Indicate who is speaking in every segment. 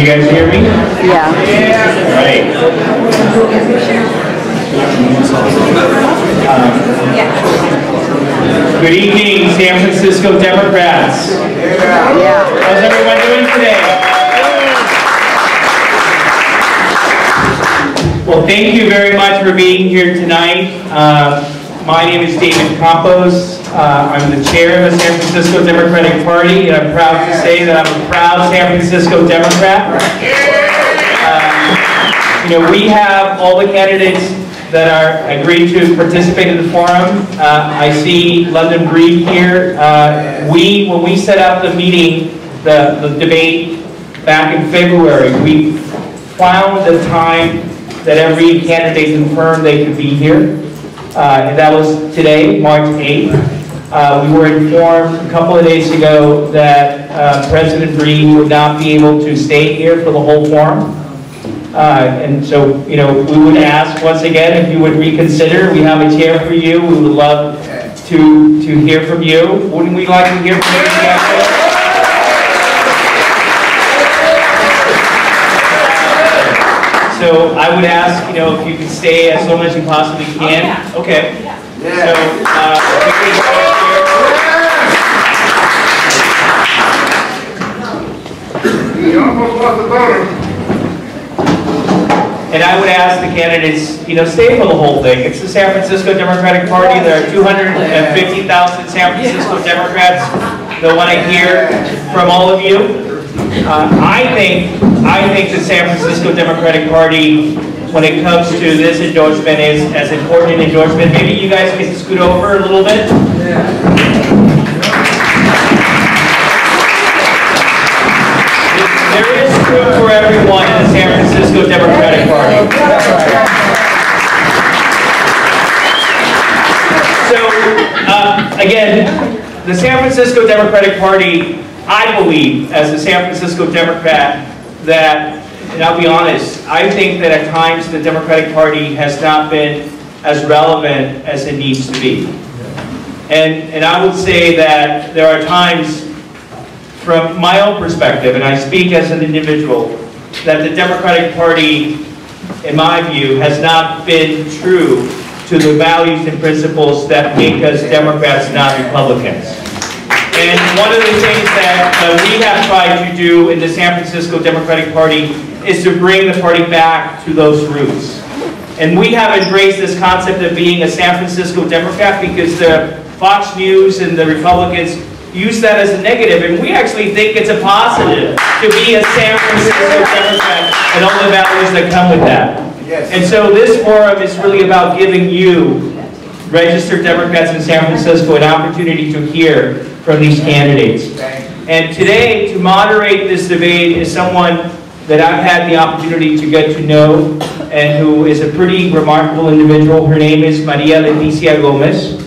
Speaker 1: you guys hear me?
Speaker 2: Yeah.
Speaker 1: Right. Good evening, San Francisco Democrats.
Speaker 2: Yeah.
Speaker 1: How's everyone doing today? Well, thank you very much for being here tonight. My name is David Campos. I'm the chair of the San Francisco Democratic Party, and I'm proud to say that I'm a proud San Francisco Democrat. We have all the candidates that are agreed to participate in the forum. I see London Breed here. When we set up the meeting, the debate back in February, we found the time that every candidate confirmed they could be here. And that was today, March 8th. We were informed a couple of days ago that President Breed would not be able to stay here for the whole forum. And so, we would ask once again if you would reconsider. We have a chair for you. We would love to hear from you. Wouldn't we like to hear from you? So I would ask, if you could stay as long as you possibly can. Okay. So,
Speaker 3: You almost lost the voter.
Speaker 1: And I would ask the candidates, stay for the whole thing. It's the San Francisco Democratic Party. There are 250,000 San Francisco Democrats that want to hear from all of you. I think the San Francisco Democratic Party, when it comes to this endorsement, is as important an endorsement. Maybe you guys can scoot over a little bit. There is room for everyone in the San Francisco Democratic Party. So, again, the San Francisco Democratic Party, I believe, as a San Francisco Democrat, that, and I'll be honest, I think that at times the Democratic Party has not been as relevant as it needs to be. And I would say that there are times, from my own perspective, and I speak as an individual, that the Democratic Party, in my view, has not been true to the values and principles that make us Democrats, not Republicans. And one of the things that we have tried to do in the San Francisco Democratic Party is to bring the party back to those roots. And we have embraced this concept of being a San Francisco Democrat because the Fox News and the Republicans use that as a negative, and we actually think it's a positive to be a San Francisco Democrat and all the values that come with that. Yes. And so this forum is really about giving you, registered Democrats in San Francisco, an opportunity to hear from these candidates. And today, to moderate this debate is someone that I've had the opportunity to get to know and who is a pretty remarkable individual. Her name is Maria Leticia Gomez.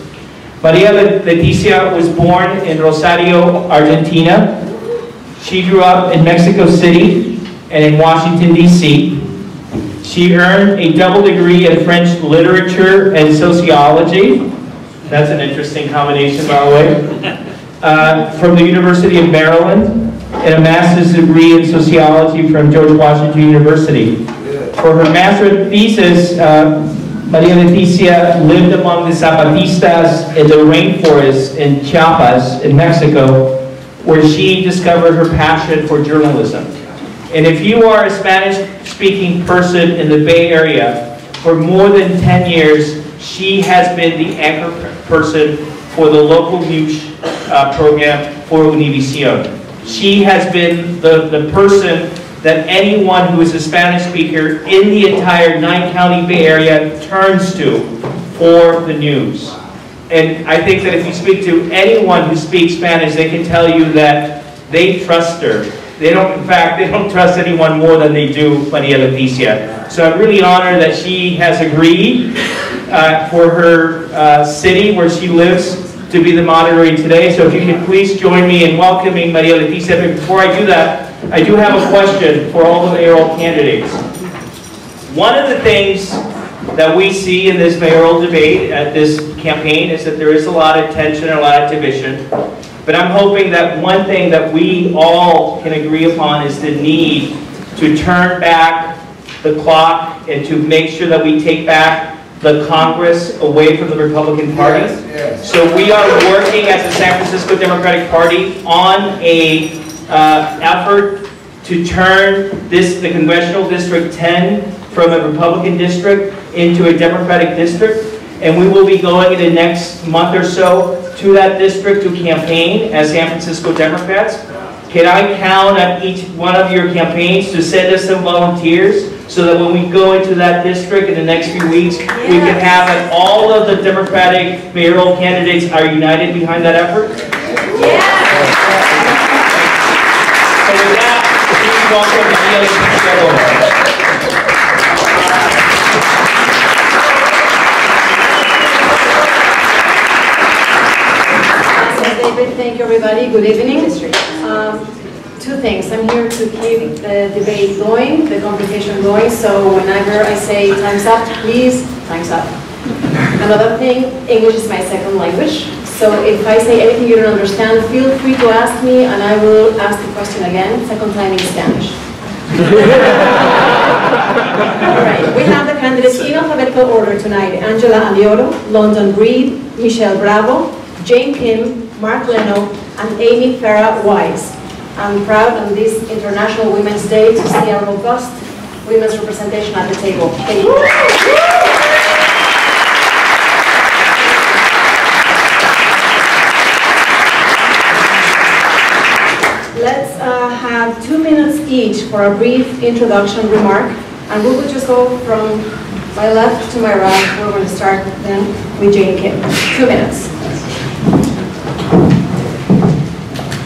Speaker 1: Maria Leticia was born in Rosario, Argentina. She grew up in Mexico City and in Washington, D.C. She earned a double degree in French literature and sociology. That's an interesting combination, by the way. From the University of Maryland, and a master's degree in sociology from George Washington University. For her master's thesis, Maria Leticia lived among the Zapatistas in the rainforest in Chiapas, in Mexico, where she discovered her passion for journalism. And if you are a Spanish-speaking person in the Bay Area, for more than 10 years, she has been the anchor person for the local news program for Univision. She has been the person that anyone who is a Spanish speaker in the entire 9-county Bay Area turns to for the news. And I think that if you speak to anyone who speaks Spanish, they can tell you that they trust her. They don't, in fact, they don't trust anyone more than they do Maria Leticia. So I'm really honored that she has agreed for her city where she lives to be the moderator today. So if you can please join me in welcoming Maria Leticia. But before I do that, I do have a question for all the mayoral candidates. One of the things that we see in this mayoral debate at this campaign is that there is a lot of tension and a lot of division. But I'm hoping that one thing that we all can agree upon is the need to turn back the clock and to make sure that we take back the Congress away from the Republican Party.
Speaker 3: Yes, yes.
Speaker 1: So we are working as the San Francisco Democratic Party on a effort to turn the Congressional District 10 from a Republican district into a Democratic district. And we will be going in the next month or so to that district to campaign as San Francisco Democrats. Can I count on each one of your campaigns to send us some volunteers so that when we go into that district in the next few weeks, we can have all of the Democratic mayoral candidates are united behind that effort? So with that, please welcome Maria Leticia Gomez.
Speaker 2: Thank you, everybody. Good evening. Two things. I'm here to keep the debate going, the conversation going, so whenever I say time's up, please, time's up. Another thing, English is my second language, so if I say anything you don't understand, feel free to ask me and I will ask the question again, second time in Spanish. All right, we have the candidates in alphabetical order tonight. Angela Alioto, London Breed, Michelle Bravo, Jane Kim, Mark Leno, and Amy Farah Weiss. I'm proud on this International Women's Day to see a robust women's representation at the table. Thank you. Let's have 2 minutes each for a brief introduction remark, and we will just go from my left to my right. We're going to start then with Jane Kim. 2 minutes.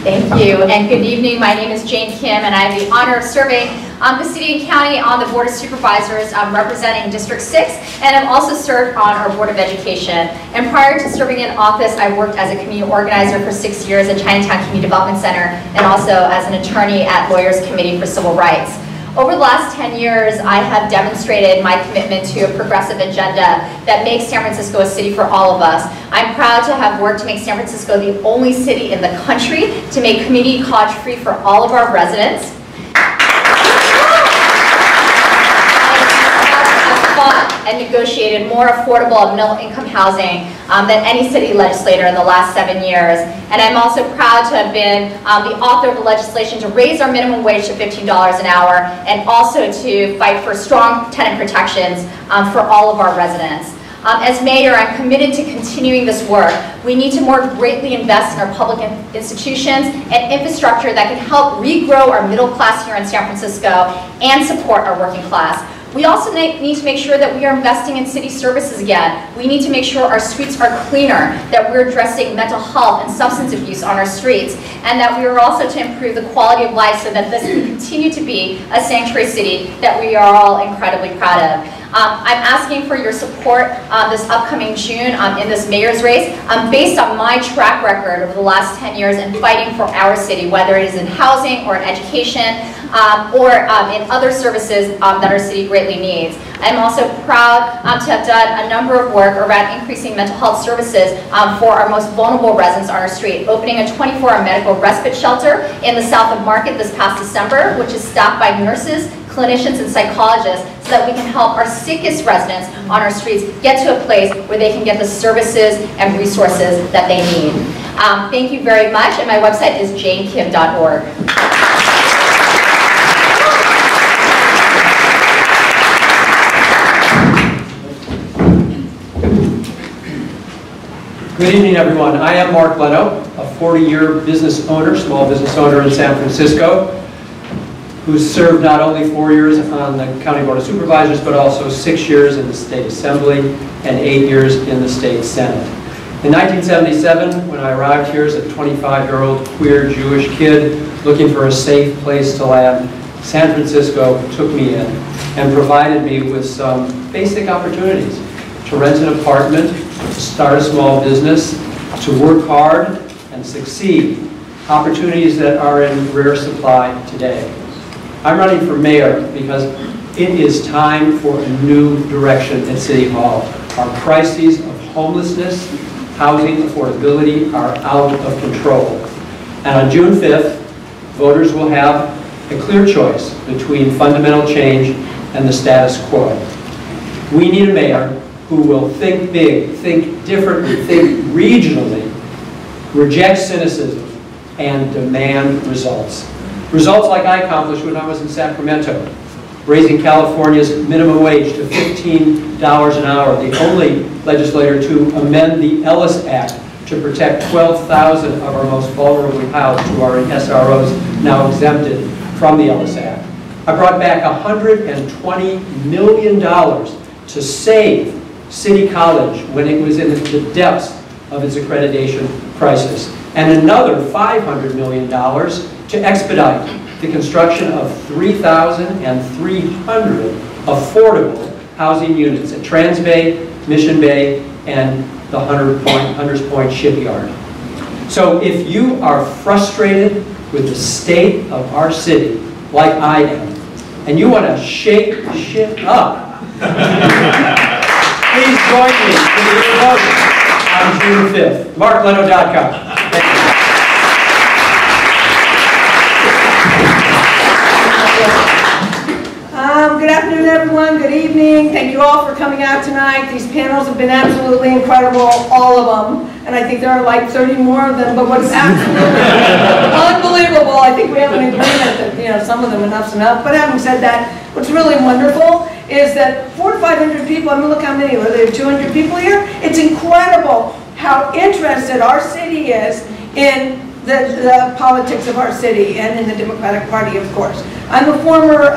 Speaker 4: Thank you, and good evening. My name is Jane Kim, and I have the honor of serving the City and County on the Board of Supervisors representing District 6, and I've also served on our Board of Education. And prior to serving in office, I worked as a community organizer for 6 years at Chinatown Community Development Center, and also as an attorney at Lawyers Committee for Civil Rights. Over the last 10 years, I have demonstrated my commitment to a progressive agenda that makes San Francisco a city for all of us. I'm proud to have worked to make San Francisco the only city in the country to make community college free for all of our residents. And negotiated more affordable middle-income housing than any city legislator in the last 7 years. And I'm also proud to have been the author of the legislation to raise our minimum wage to $15 an hour, and also to fight for strong tenant protections for all of our residents. As mayor, I'm committed to continuing this work. We need to more greatly invest in our public institutions and infrastructure that can help regrow our middle class here in San Francisco and support our working class. We also need to make sure that we are investing in city services again. We need to make sure our streets are cleaner, that we're addressing mental health and substance abuse on our streets, and that we are also to improve the quality of life so that this can continue to be a sanctuary city that we are all incredibly proud of. I'm asking for your support this upcoming June in this mayor's race based on my track record over the last 10 years in fighting for our city, whether it is in housing or in education or in other services that our city greatly needs. I'm also proud to have done a number of work around increasing mental health services for our most vulnerable residents on our street, opening a 24-hour medical respite shelter in the south of Market this past December, which is staffed by nurses, clinicians, and psychologists, so that we can help our sickest residents on our streets get to a place where they can get the services and resources that they need. Thank you very much, and my website is janekim.org.
Speaker 5: Good evening, everyone. I am Mark Leno, a 40-year business owner, small business owner in San Francisco, who's served not only 4 years on the County Board of Supervisors, but also 6 years in the State Assembly and 8 years in the State Senate. In 1977, when I arrived here as a 25-year-old queer Jewish kid looking for a safe place to land, San Francisco took me in and provided me with some basic opportunities to rent an apartment, to start a small business, to work hard and succeed, opportunities that are in rare supply today. I'm running for mayor because it is time for a new direction at City Hall. Our crises of homelessness, housing affordability are out of control. And on June 5th, voters will have a clear choice between fundamental change and the status quo. We need a mayor who will think big, think differently, think regionally, reject cynicism, and demand results. Results like I accomplished when I was in Sacramento, raising California's minimum wage to $15 an hour, the only legislator to amend the Ellis Act to protect 12,000 of our most vulnerably housed who are in SROs now exempted from the Ellis Act. I brought back $120 million to save City College when it was in the depths of its accreditation crisis, and another $500 million to expedite the construction of 3,300 affordable housing units at Trans Bay, Mission Bay, and the Hunters Point shipyard. So if you are frustrated with the state of our city, like I am, and you want to shake shit up, please join me for your vote on June 5th. MarkLeno.com.
Speaker 6: Good afternoon, everyone. Good evening. Thank you all for coming out tonight. These panels have been absolutely incredible, all of them. And I think there are like 30 more of them, but what's absolutely unbelievable, I think we have an agreement that, some of them enough's enough. But having said that, what's really wonderful is that 400 to 500 people, I mean, look how many, were there 200 people here? It's incredible how interested our city is in the politics of our city and in the Democratic Party, of course. I'm a former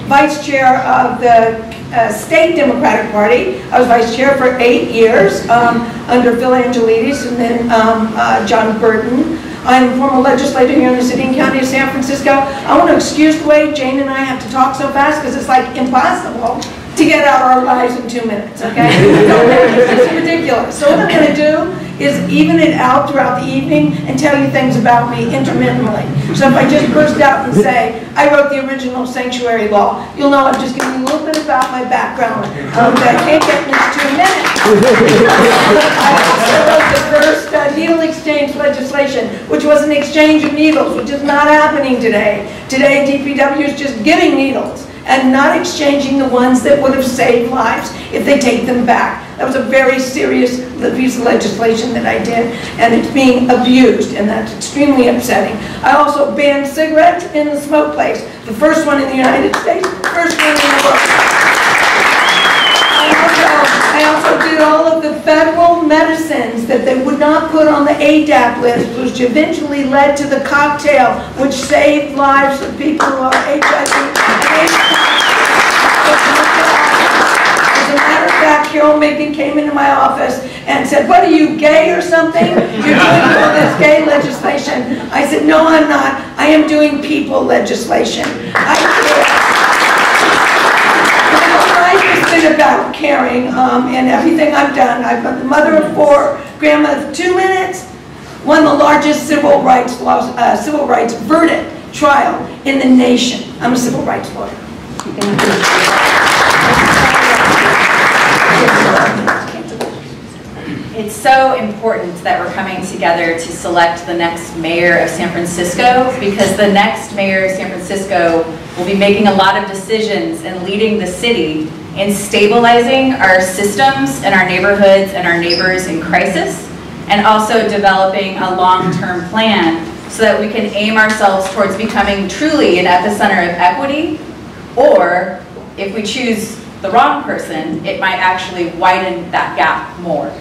Speaker 6: vice chair of the state Democratic Party. I was vice chair for 8 years under Phil Angelides and then John Burton. I'm a former legislator here in the city and county of San Francisco. I want to excuse the way Jane and I have to talk so fast because it's like impossible to get out our lives in 2 minutes, okay? It's ridiculous. So what I'm going to do is even it out throughout the evening and tell you things about me intermittently. So if I just burst out and say, I wrote the original sanctuary law, you'll know I'm just giving you a little bit about my background that I can't get in this 2 minutes. I also wrote the first needle exchange legislation, which was an exchange of needles, which is not happening today. Today, DPW is just giving needles and not exchanging the ones that would have saved lives if they take them back. That was a very serious piece of legislation that I did, and it's being abused, and that's extremely upsetting. I also banned cigarettes in the smoke place, the first one in the United States, first one in the world. I also did all of the federal medicines that they would not put on the ADAP list, which eventually led to the cocktail, which saved lives of people who are HIV and AIDS. As a matter of fact, Carol Megan came into my office and said, what are you, gay or something? You're doing all this gay legislation. I said, no, I'm not. I am doing people legislation. About caring and everything I've done. I'm the mother of 4, grandmother of 2 minutes, won the largest civil rights verdict trial in the nation. I'm a civil rights lawyer.
Speaker 7: It's so important that we're coming together to select the next mayor of San Francisco, because the next mayor of San Francisco will be making a lot of decisions and leading the city in stabilizing our systems and our neighborhoods and our neighbors in crisis, and also developing a long-term plan so that we can aim ourselves towards becoming truly an epicenter of equity, or if we choose the wrong person, it might actually widen that gap more.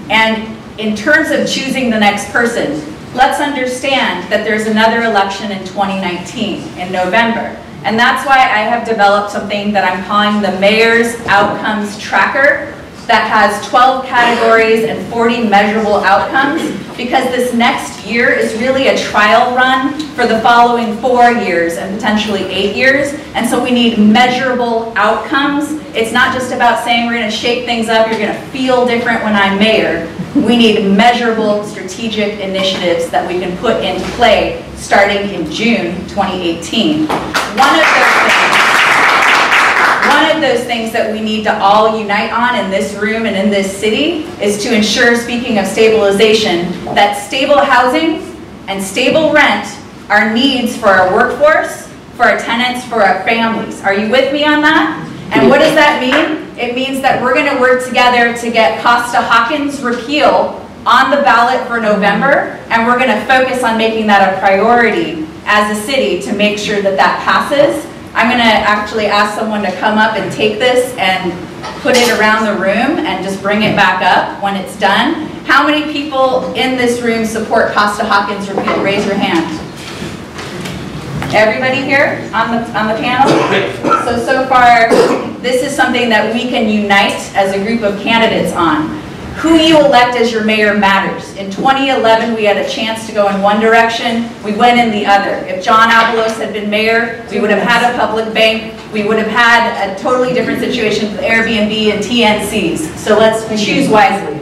Speaker 7: And in terms of choosing the next person, let's understand that there's another election in 2019 in November. And that's why I have developed something that I'm calling the Mayor's Outcomes Tracker that has 12 categories and 40 measurable outcomes, because this next year is really a trial run for the following 4 years and potentially 8 years. And so we need measurable outcomes. It's not just about saying we're going to shake things up, you're going to feel different when I'm mayor. We need measurable strategic initiatives that we can put into play starting in June 2018. One of those things that we need to all unite on in this room and in this city is to ensure, speaking of stabilization, that stable housing and stable rent are needs for our workforce for our tenants, for our families. Are you with me on that? And what does that mean? It means that we're going to work together to get Costa-Hawkins repeal on the ballot for November, and we're going to focus on making that a priority as a city to make sure that that passes. I'm going to actually ask someone to come up and take this and put it around the room and just bring it back up when it's done. How many people in this room support Costa-Hawkins repeal? Raise your hand. Everybody here on the panel? So far, this is something that we can unite as a group of candidates on. Who you elect as your mayor matters. In 2011, we had a chance to go in one direction. We went in the other. If John Avalos had been mayor, we would have had a public bank. We would have had a totally different situation with Airbnb and TNCs. So let's choose wisely.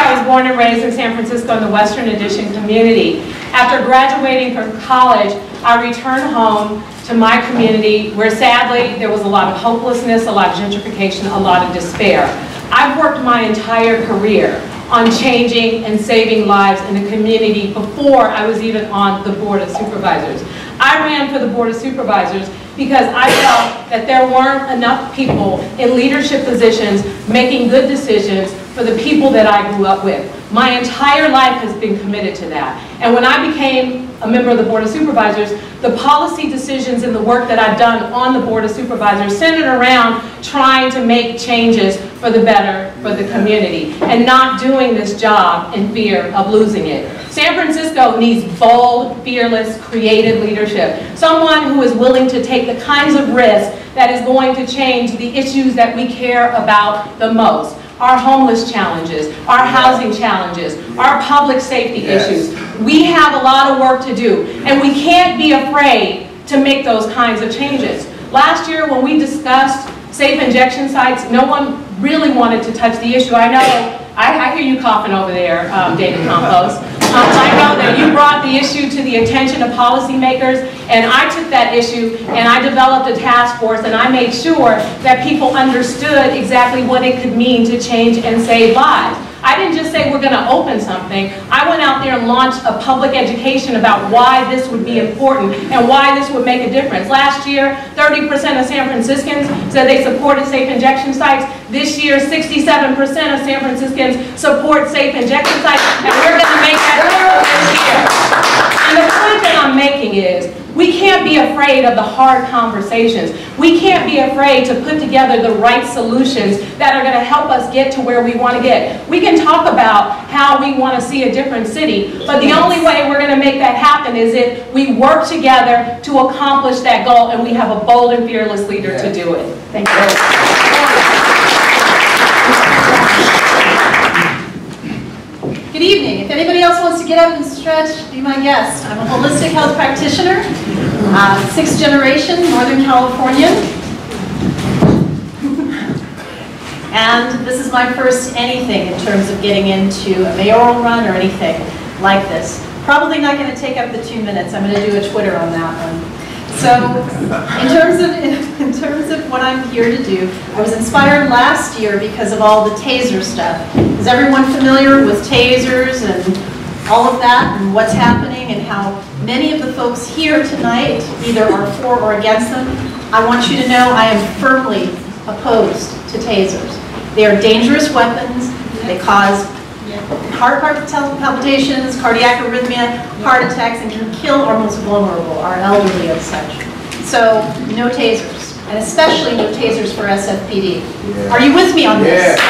Speaker 8: I was born and raised in San Francisco in the Western Addition community. After graduating from college, I returned home to my community where sadly there was a lot of hopelessness, a lot of gentrification, a lot of despair. I've worked my entire career on changing and saving lives in the community before I was even on the Board of Supervisors. I ran for the Board of Supervisors because I felt that there weren't enough people in leadership positions making good decisions for the people that I grew up with. My entire life has been committed to that. And when I became a member of the Board of Supervisors, the policy decisions and the work that I've done on the Board of Supervisors centered around trying to make changes for the better for the community and not doing this job in fear of losing it. San Francisco needs bold, fearless, creative leadership. Someone who is willing to take the kinds of risks that is going to change the issues that we care about the most. Our homeless challenges, our housing challenges, our public safety issues. We have a lot of work to do, and we can't be afraid to make those kinds of changes. Last year when we discussed safe injection sites, no one really wanted to touch the issue. I know, I hear you coughing over there, David Campos. I know that you brought the issue to the attention of policymakers, and I took that issue and I developed a task force and I made sure that people understood exactly what it could mean to change and save lives. I didn't just say we're going to open something. I went out there and launched a public education about why this would be important and why this would make a difference. Last year, 30% of San Franciscans said they supported safe injection sites. This year, 67% of San Franciscans support safe injection sites, and we're going to make that this year. And the point that I'm making is, we can't be afraid of the hard conversations. We can't be afraid to put together the right solutions that are going to help us get to where we want to get. We can talk about how we want to see a different city, but the only way we're going to make that happen is if we work together to accomplish that goal, and we have a bold and fearless leader to do it. Thank you.
Speaker 9: Good evening. If anybody else wants to get up and stretch, be my guest. I'm a holistic health practitioner, 6th generation, Northern Californian. And this is my first anything in terms of getting into a mayoral run or anything like this. Probably not going to take up the 2 minutes. I'm going to do a Twitter on that one. So in terms of what I'm here to do, I was inspired last year because of all the taser stuff. Is everyone familiar with tasers and all of that and what's happening and how many of the folks here tonight either are for or against them? I want you to know I am firmly opposed to tasers. They are dangerous weapons. They cause heart palpitations, cardiac arrhythmia, heart attacks, and can kill our most vulnerable, our elderly and such. So, no tasers, and especially no tasers for SFPD. Yeah. Are you with me on this? Yeah.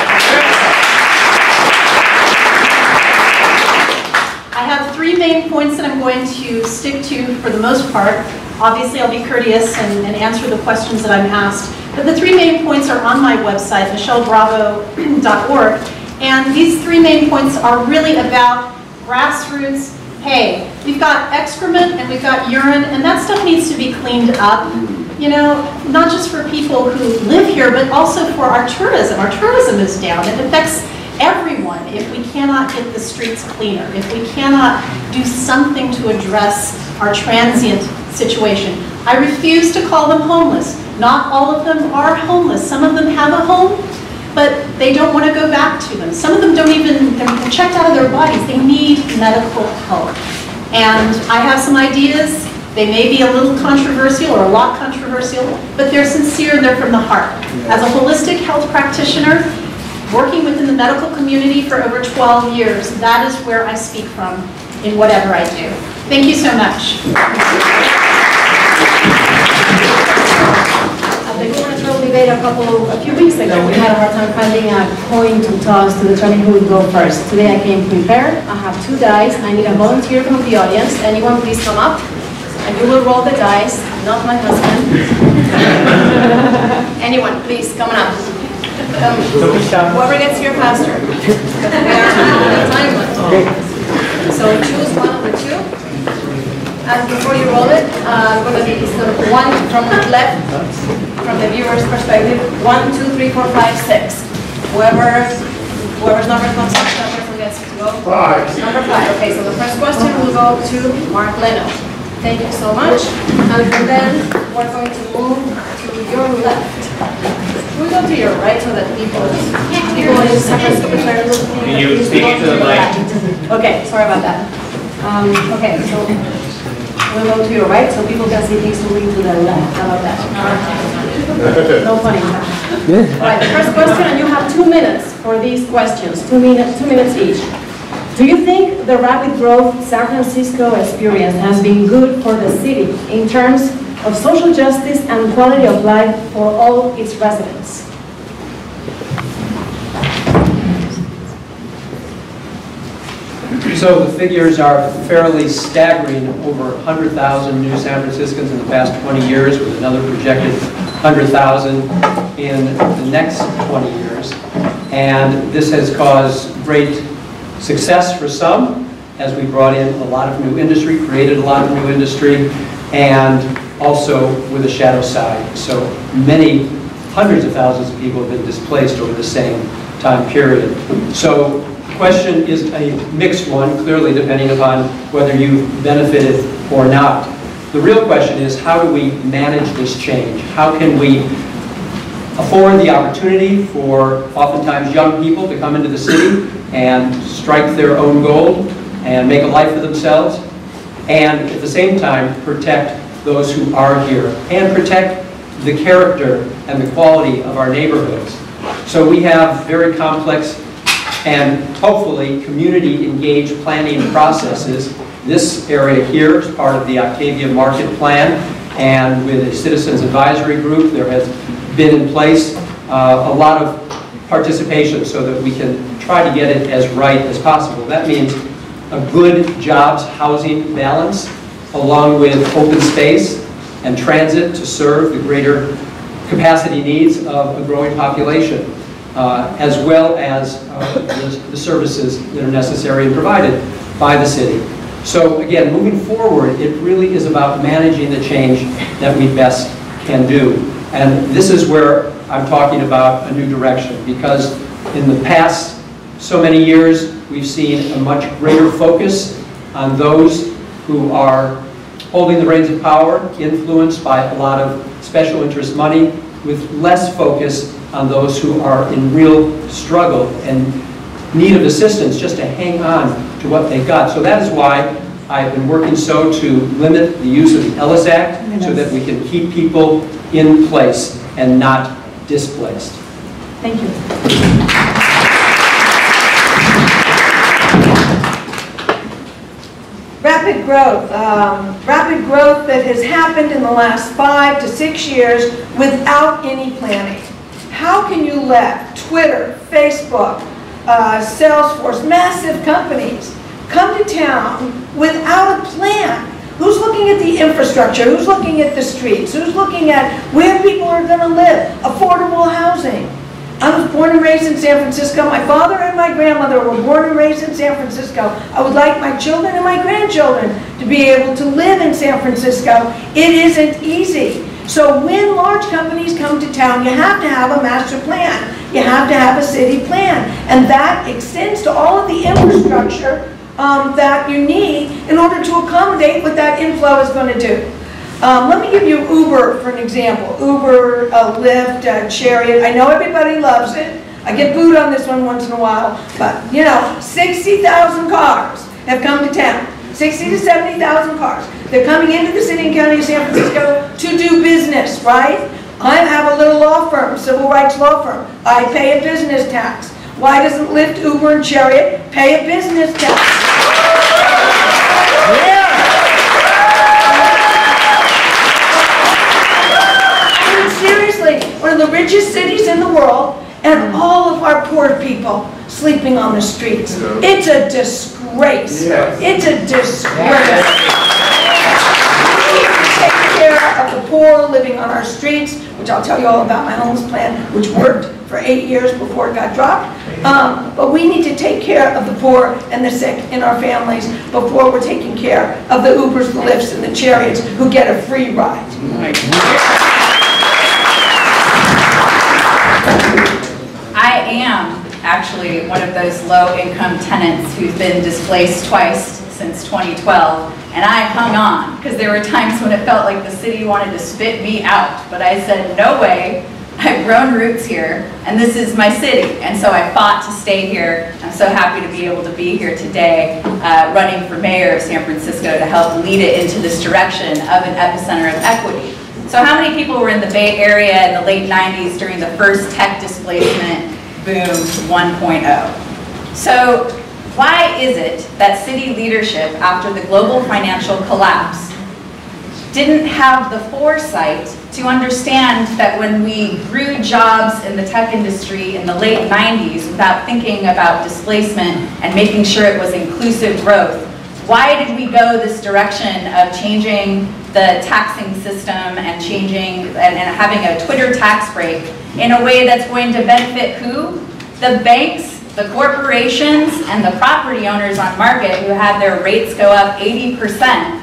Speaker 9: I have 3 main points that I'm going to stick to for the most part. Obviously, I'll be courteous and answer the questions that I'm asked. But the 3 main points are on my website, michellebravo.org. And these 3 main points are really about grassroots. Hey, we've got excrement and we've got urine, and that stuff needs to be cleaned up. You know, not just for people who live here, but also for our tourism. Our tourism is down. It affects everyone if we cannot get the streets cleaner, if we cannot do something to address our transient situation. I refuse to call them homeless. Not all of them are homeless. Some of them have a home, but they don't want to go back to them. Some of them don't even they're checked out of their bodies. They need medical help. And I have some ideas. They may be a little controversial or a lot controversial, but they're sincere and they're from the heart. As a holistic health practitioner, working within the medical community for over 12 years, that is where I speak from in whatever I do. Thank you so much.
Speaker 2: At the gubernatorial debate a few weeks ago, we had a hard time finding a coin to toss to determine who would go first. Today I came prepared. I have 2 dice. I need a volunteer from the audience. Anyone please come up. And you will roll the dice, not my husband. Anyone, please, come on up. Whoever gets here faster. So choose one of the two. And before you roll it, it's going to be sort of one from the left, from the viewer's perspective. 1, 2, 3, 4, 5, 6. Whoever's number comes up, that person gets to go.
Speaker 3: 5.
Speaker 2: Number 5. Okay, so the first question will go to Mark Leno. Thank you so much. And from then, we're going to move to your left. We'll go to your right so that people in San Francisco are looking.
Speaker 1: Can you speak to the mic?
Speaker 2: Okay, sorry about that. Okay, so we'll go to your right so people can see things moving to the left. How about that? No funny. All right, the first question, and you have 2 minutes for these questions. 2 minutes each. Do you think the rapid growth San Francisco experience has been good for the city in terms of social justice and quality of life for all its residents?
Speaker 5: So the figures are fairly staggering. Over 100,000 new San Franciscans in the past 20 years, with another projected 100,000 in the next 20 years. And this has caused great success for some, as we brought in a lot of new industry, created a lot of new industry, and also with a shadow side. So many hundreds of thousands of people have been displaced over the same time period. So the question is a mixed one, clearly, depending upon whether you've benefited or not. The real question is, how do we manage this change? How can we afford the opportunity for oftentimes young people to come into the city and strike their own gold and make a life for themselves, and at the same time protect those who are here and protect the character and the quality of our neighborhoods. So we have very complex and hopefully community engaged planning processes. This area here is part of the Octavia Market Plan, and with a citizens advisory group there has been in place a lot of participation so that we can try to get it as right as possible. That means a good jobs housing balance along with open space and transit to serve the greater capacity needs of a growing population, as well as the services that are necessary and provided by the city. So again, moving forward, it really is about managing the change that we best can do. And this is where I'm talking about a new direction, because in the past so many years, we've seen a much greater focus on those who are holding the reins of power, influenced by a lot of special interest money, with less focus on those who are in real struggle and need of assistance just to hang on to what they got. So that is why I've been working so to limit the use of the Ellis Act, so that we can keep people in place and not displaced.
Speaker 2: Thank you.
Speaker 6: Rapid growth that has happened in the last 5 to 6 years without any planning. How can you let Twitter, Facebook, Salesforce, massive companies come to town without a plan? Who's looking at the infrastructure? Who's looking at the streets? Who's looking at where people are going to live? Affordable housing. I was born and raised in San Francisco. My father and my grandmother were born and raised in San Francisco. I would like my children and my grandchildren to be able to live in San Francisco. It isn't easy. So when large companies come to town, you have to have a master plan. You have to have a city plan. And that extends to all of the infrastructure that you need in order to accommodate what that inflow is going to do. Let me give you Uber for an example. Uber, Lyft, Chariot. I know everybody loves it. I get booed on this one once in a while, but 60,000 cars have come to town. 60 to 70,000 cars. They're coming into the city and county of San Francisco to do business, right? I have a little law firm, civil rights law firm. I pay a business tax. Why doesn't Lyft, Uber, and Chariot pay a business tax? I mean, seriously, one of the richest cities in the world, and all of our poor people sleeping on the streets. It's a disgrace. It's a disgrace. We need to take care of the poor living on our streets, which I'll tell you all about my homeless plan, which worked for 8 years before it got dropped. But we need to take care of the poor and the sick in our families before we're taking care of the Ubers, the Lyfts, and the Chariots who get a free ride.
Speaker 7: I am actually one of those low-income tenants who's been displaced twice since 2012, and I hung on because there were times when it felt like the city wanted to spit me out, but I said, no way, I've grown roots here, and this is my city, and so I fought to stay here. I'm so happy to be able to be here today, running for mayor of San Francisco to help lead it into this direction of an epicenter of equity. So how many people were in the Bay Area in the late 90s during the first tech displacement boom 1.0? So why is it that city leadership, after the global financial collapse, didn't have the foresight to understand that when we grew jobs in the tech industry in the late 90s without thinking about displacement and making sure it was inclusive growth, why did we go this direction of changing the taxing system and having a Twitter tax break in a way that's going to benefit who? The banks, the corporations, and the property owners on market who had their rates go up 80%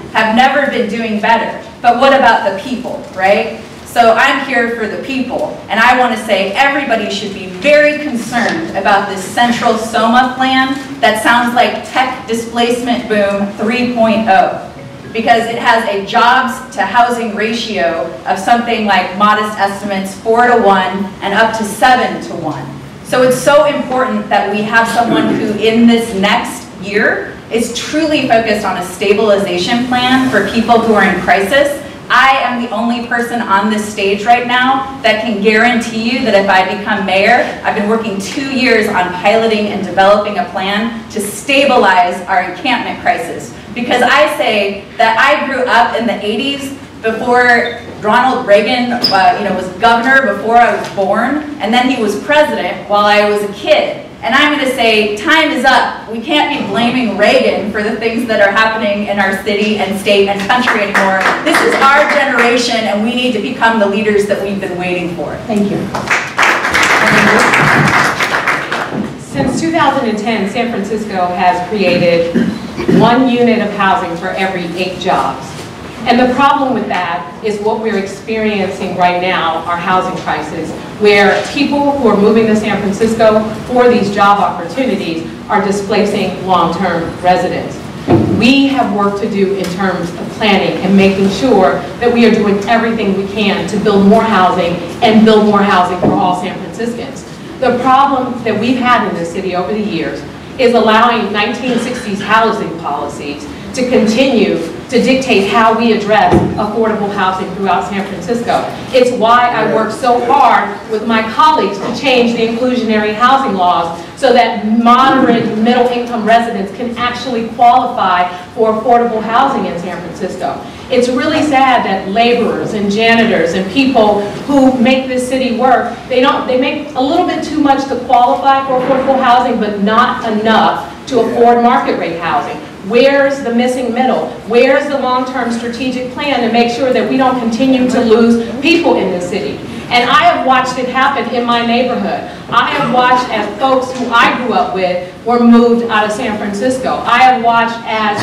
Speaker 7: have never been doing better. But what about the people, right? So I'm here for the people, and I want to say everybody should be very concerned about this central SOMA plan that sounds like tech displacement boom 3.0. Because it has a jobs to housing ratio of something like modest estimates 4-to-1 and up to 7-to-1. So it's so important that we have someone who in this next year is truly focused on a stabilization plan for people who are in crisis. I am the only person on this stage right now that can guarantee you that if I become mayor, I've been working 2 years on piloting and developing a plan to stabilize our encampment crisis. Because I say that I grew up in the 80s before Ronald Reagan was governor, before I was born, and then he was president while I was a kid. And I'm going to say, time is up. We can't be blaming Reagan for the things that are happening in our city and state and country anymore. This is our generation, and we need to become the leaders that we've been waiting for.
Speaker 8: Thank you. Since 2010, San Francisco has created 1 unit of housing for every 8 jobs. And the problem with that is what we're experiencing right now, our housing crisis, where people who are moving to San Francisco for these job opportunities are displacing long-term residents. We have work to do in terms of planning and making sure that we are doing everything we can to build more housing and build more housing for all San Franciscans. The problem that we've had in this city over the years is allowing 1960s housing policies to continue to dictate how we address affordable housing throughout San Francisco. It's why I work so hard with my colleagues to change the inclusionary housing laws so that moderate middle-income residents can actually qualify for affordable housing in San Francisco. It's really sad that laborers and janitors and people who make this city work, they make a little bit too much to qualify for affordable housing, but not enough to afford market rate housing. Where's the missing middle? Where's the long-term strategic plan to make sure that we don't continue to lose people in this city? And I have watched it happen in my neighborhood. I have watched as folks who I grew up with were moved out of San Francisco. I have watched as,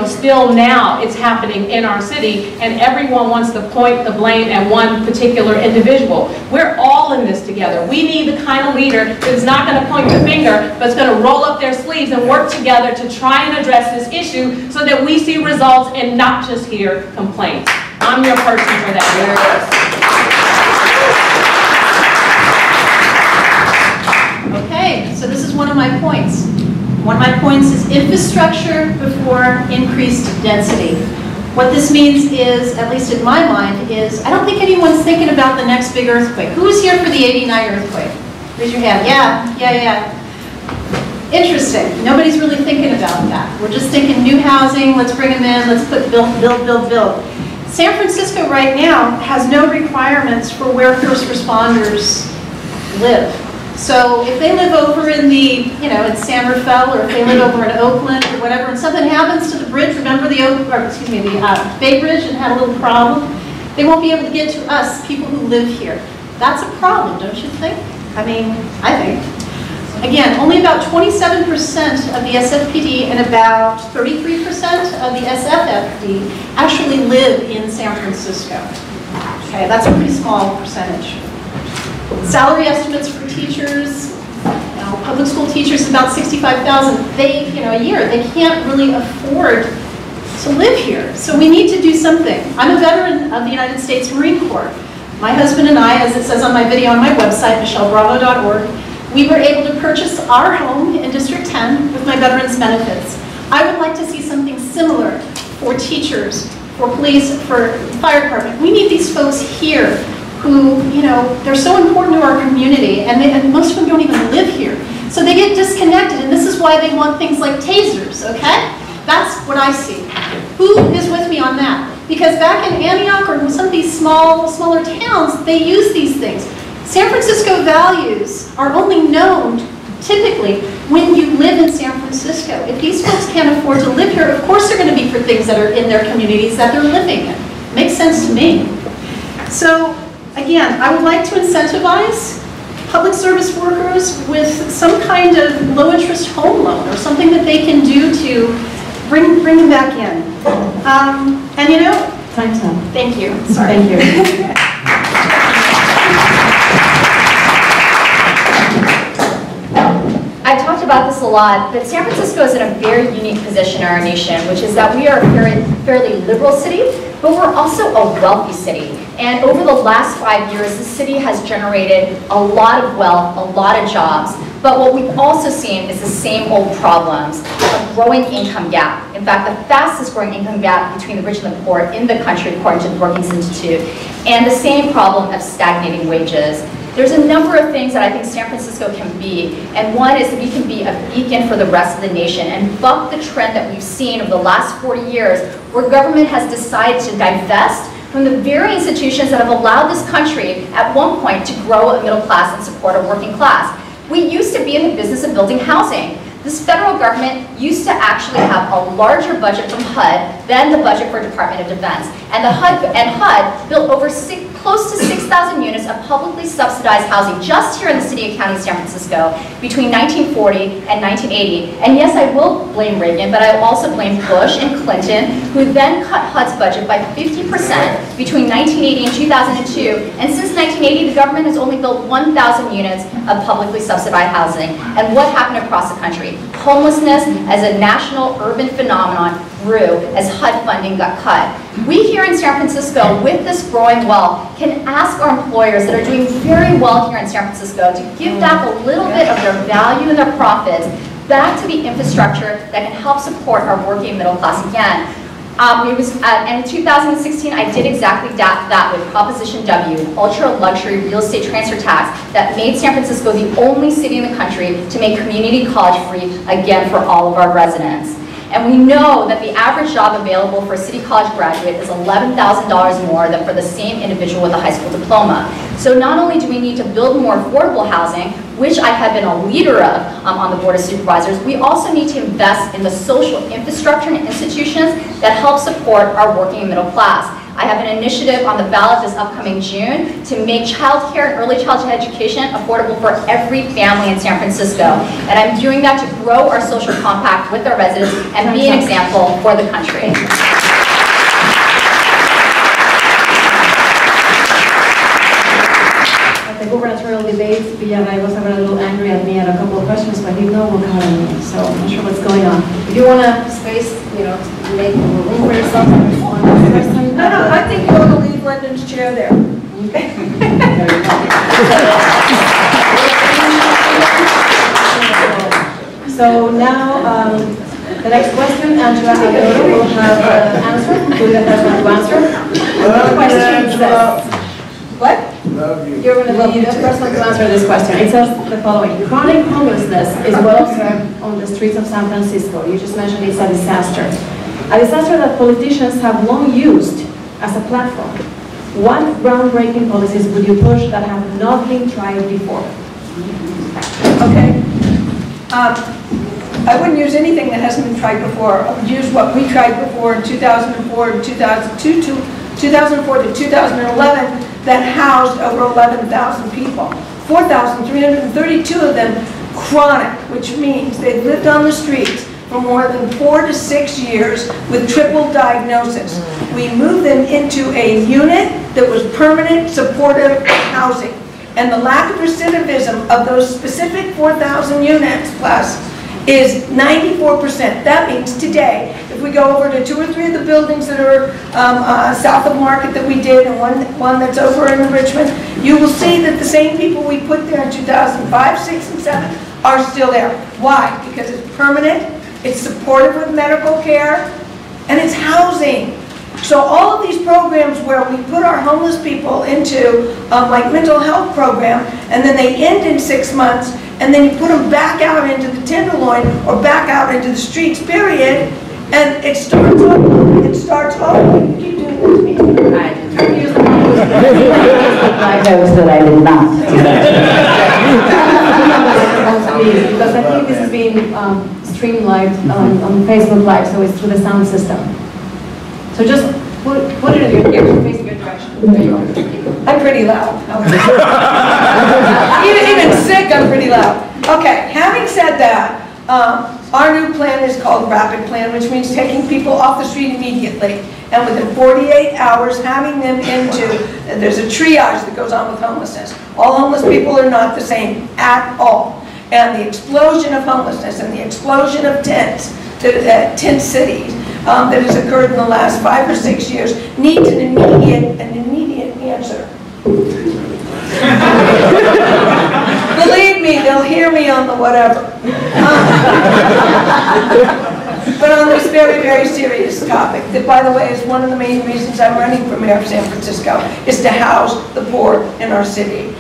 Speaker 8: still now it's happening in our city, and everyone wants to point the blame at one particular individual. We're all in this together. We need the kind of leader that is not going to point the finger, but is going to roll up their sleeves and work together to try and address this issue so that we see results and not just hear complaints. I'm your person for that.
Speaker 9: Okay, so this is one of my points. One of my points is infrastructure before increased density. What this means is, at least in my mind, is I don't think anyone's thinking about the next big earthquake. Who was here for the '89 earthquake? Raise your hand. Yeah. Interesting. Nobody's really thinking about that. We're just thinking new housing, let's bring them in, let's put build. San Francisco right now has no requirements for where first responders live. So if they live over in the, in San Rafael, or if they live over in Oakland or whatever, and something happens to the bridge, remember the Bay Bridge, and had a little problem, they won't be able to get to us, people who live here. That's a problem, don't you think? I think. Again, only about 27% of the SFPD and about 33% of the SFFD actually live in San Francisco. Okay, that's a pretty small percentage. Salary estimates for teachers, public school teachers, about $65,000 a year. They can't really afford to live here. So we need to do something. I'm a veteran of the United States Marine Corps. My husband and I, as it says on my video on my website, michellebravo.org, we were able to purchase our home in District 10 with my veterans benefits. I would like to see something similar for teachers, for police, for fire department. We need these folks here who, they're so important to our community, and most of them don't even live here. So they get disconnected, and this is why they want things like tasers, okay? That's what I see. Who is with me on that? Because back in Antioch or some of these smaller towns, they use these things. San Francisco values are only known typically when you live in San Francisco. If these folks can't afford to live here, of course they're going to be for things that are in their communities that they're living in. Makes sense to me. So again, I would like to incentivize public service workers with some kind of low-interest home loan or something that they can do to bring them back in.
Speaker 2: Time's up.
Speaker 9: Thank you. Sorry.
Speaker 2: Thank you.
Speaker 4: I've talked about this a lot, but San Francisco is in a very unique position in our nation, which is that we are a fairly liberal city, but we're also a wealthy city. And over the last 5 years, the city has generated a lot of wealth, a lot of jobs, but what we've also seen is the same old problems, a growing income gap. In fact, the fastest growing income gap between the rich and the poor in the country, according to the Brookings Institute, and the same problem of stagnating wages. There's a number of things that I think San Francisco can be, and one is that we can be a beacon for the rest of the nation and buck the trend that we've seen over the last 40 years, where government has decided to divest from the very institutions that have allowed this country at one point to grow a middle class and support a working class. We used to be in the business of building housing. This federal government used to actually have a larger budget from HUD than the budget for Department of Defense. And HUD built over close to 6,000 units of publicly subsidized housing just here in the city and county of San Francisco between 1940 and 1980. And yes, I will blame Reagan, but I will also blame Bush and Clinton, who then cut HUD's budget by 50% between 1980 and 2002. And since 1980, the government has only built 1,000 units of publicly subsidized housing. And what happened across the country? Homelessness as a national urban phenomenon grew as HUD funding got cut. We here in San Francisco, with this growing wealth, can ask our employers that are doing very well here in San Francisco to give back a little bit of their value and their profits back to the infrastructure that can help support our working middle class again. And in 2016, I did exactly that with Proposition W, ultra-luxury real estate transfer tax that made San Francisco the only city in the country to make community college free again for all of our residents. And we know that the average job available for a city college graduate is $11,000 more than for the same individual with a high school diploma. So not only do we need to build more affordable housing, which I have been a leader of on the Board of Supervisors, we also need to invest in the social infrastructure and institutions that help support our working middle class. I have an initiative on the ballot this upcoming June to make child care and early childhood education affordable for every family in San Francisco. And I'm doing that to grow our social compact with our residents and be an example for the country.
Speaker 2: At the gubernatorial debate, Villarreal was a little angry at me at a couple of questions, but he no vote on me, so I'm not sure what's going on. If you want to space, to make room for yourself and respond to the question.
Speaker 6: No, I think you ought to leave Lyndon's chair there.
Speaker 2: Okay. So now, the next question, Angela Alioto will have answer. Who's the first one to answer? The question says, what? You're going to be the first one to answer this question. It says the following: chronic homelessness is well observed on the streets of San Francisco. You just mentioned it's a disaster. A disaster that politicians have long used as a platform. What groundbreaking policies would you push that have not been tried before?
Speaker 6: Okay. I wouldn't use anything that hasn't been tried before. I would use what we tried before in 2004 to 2004 to 2011 that housed over 11,000 people. 4,332 of them chronic, which means they've lived on the streets for more than 4 to 6 years with triple diagnosis. We moved them into a unit that was permanent supportive housing. And the lack of recidivism of those specific 4,000 units plus is 94%. That means today, if we go over to 2 or 3 of the buildings that are south of Market that we did, and one that's over in Richmond, you will see that the same people we put there in 2005, 6, and 7 are still there. Why? Because it's permanent, it's supportive with medical care, and it's housing. So all of these programs where we put our homeless people into like mental health program, and then they end in 6 months, and then you put them back out into the Tenderloin or back out into the streets, period, and it starts over. It starts over. You keep doing this to me.
Speaker 2: I know that I did not. Because I think this is being streamed live on Facebook Live, so it's through the sound system. So just put it in your ears, facing your direction. There you go.
Speaker 6: I'm pretty loud. even sick, I'm pretty loud. Okay, having said that, our new plan is called Rapid Plan, which means taking people off the street immediately. And within 48 hours, having them into, there's a triage that goes on with homelessness. All homeless people are not the same at all. And the explosion of homelessness and the explosion of tents, tent cities, that has occurred in the last 5 or 6 years needs an immediate answer. Believe me, they'll hear me on the whatever. But on this very, very serious topic, that by the way is one of the main reasons I'm running for mayor of San Francisco, is to house the poor in our city,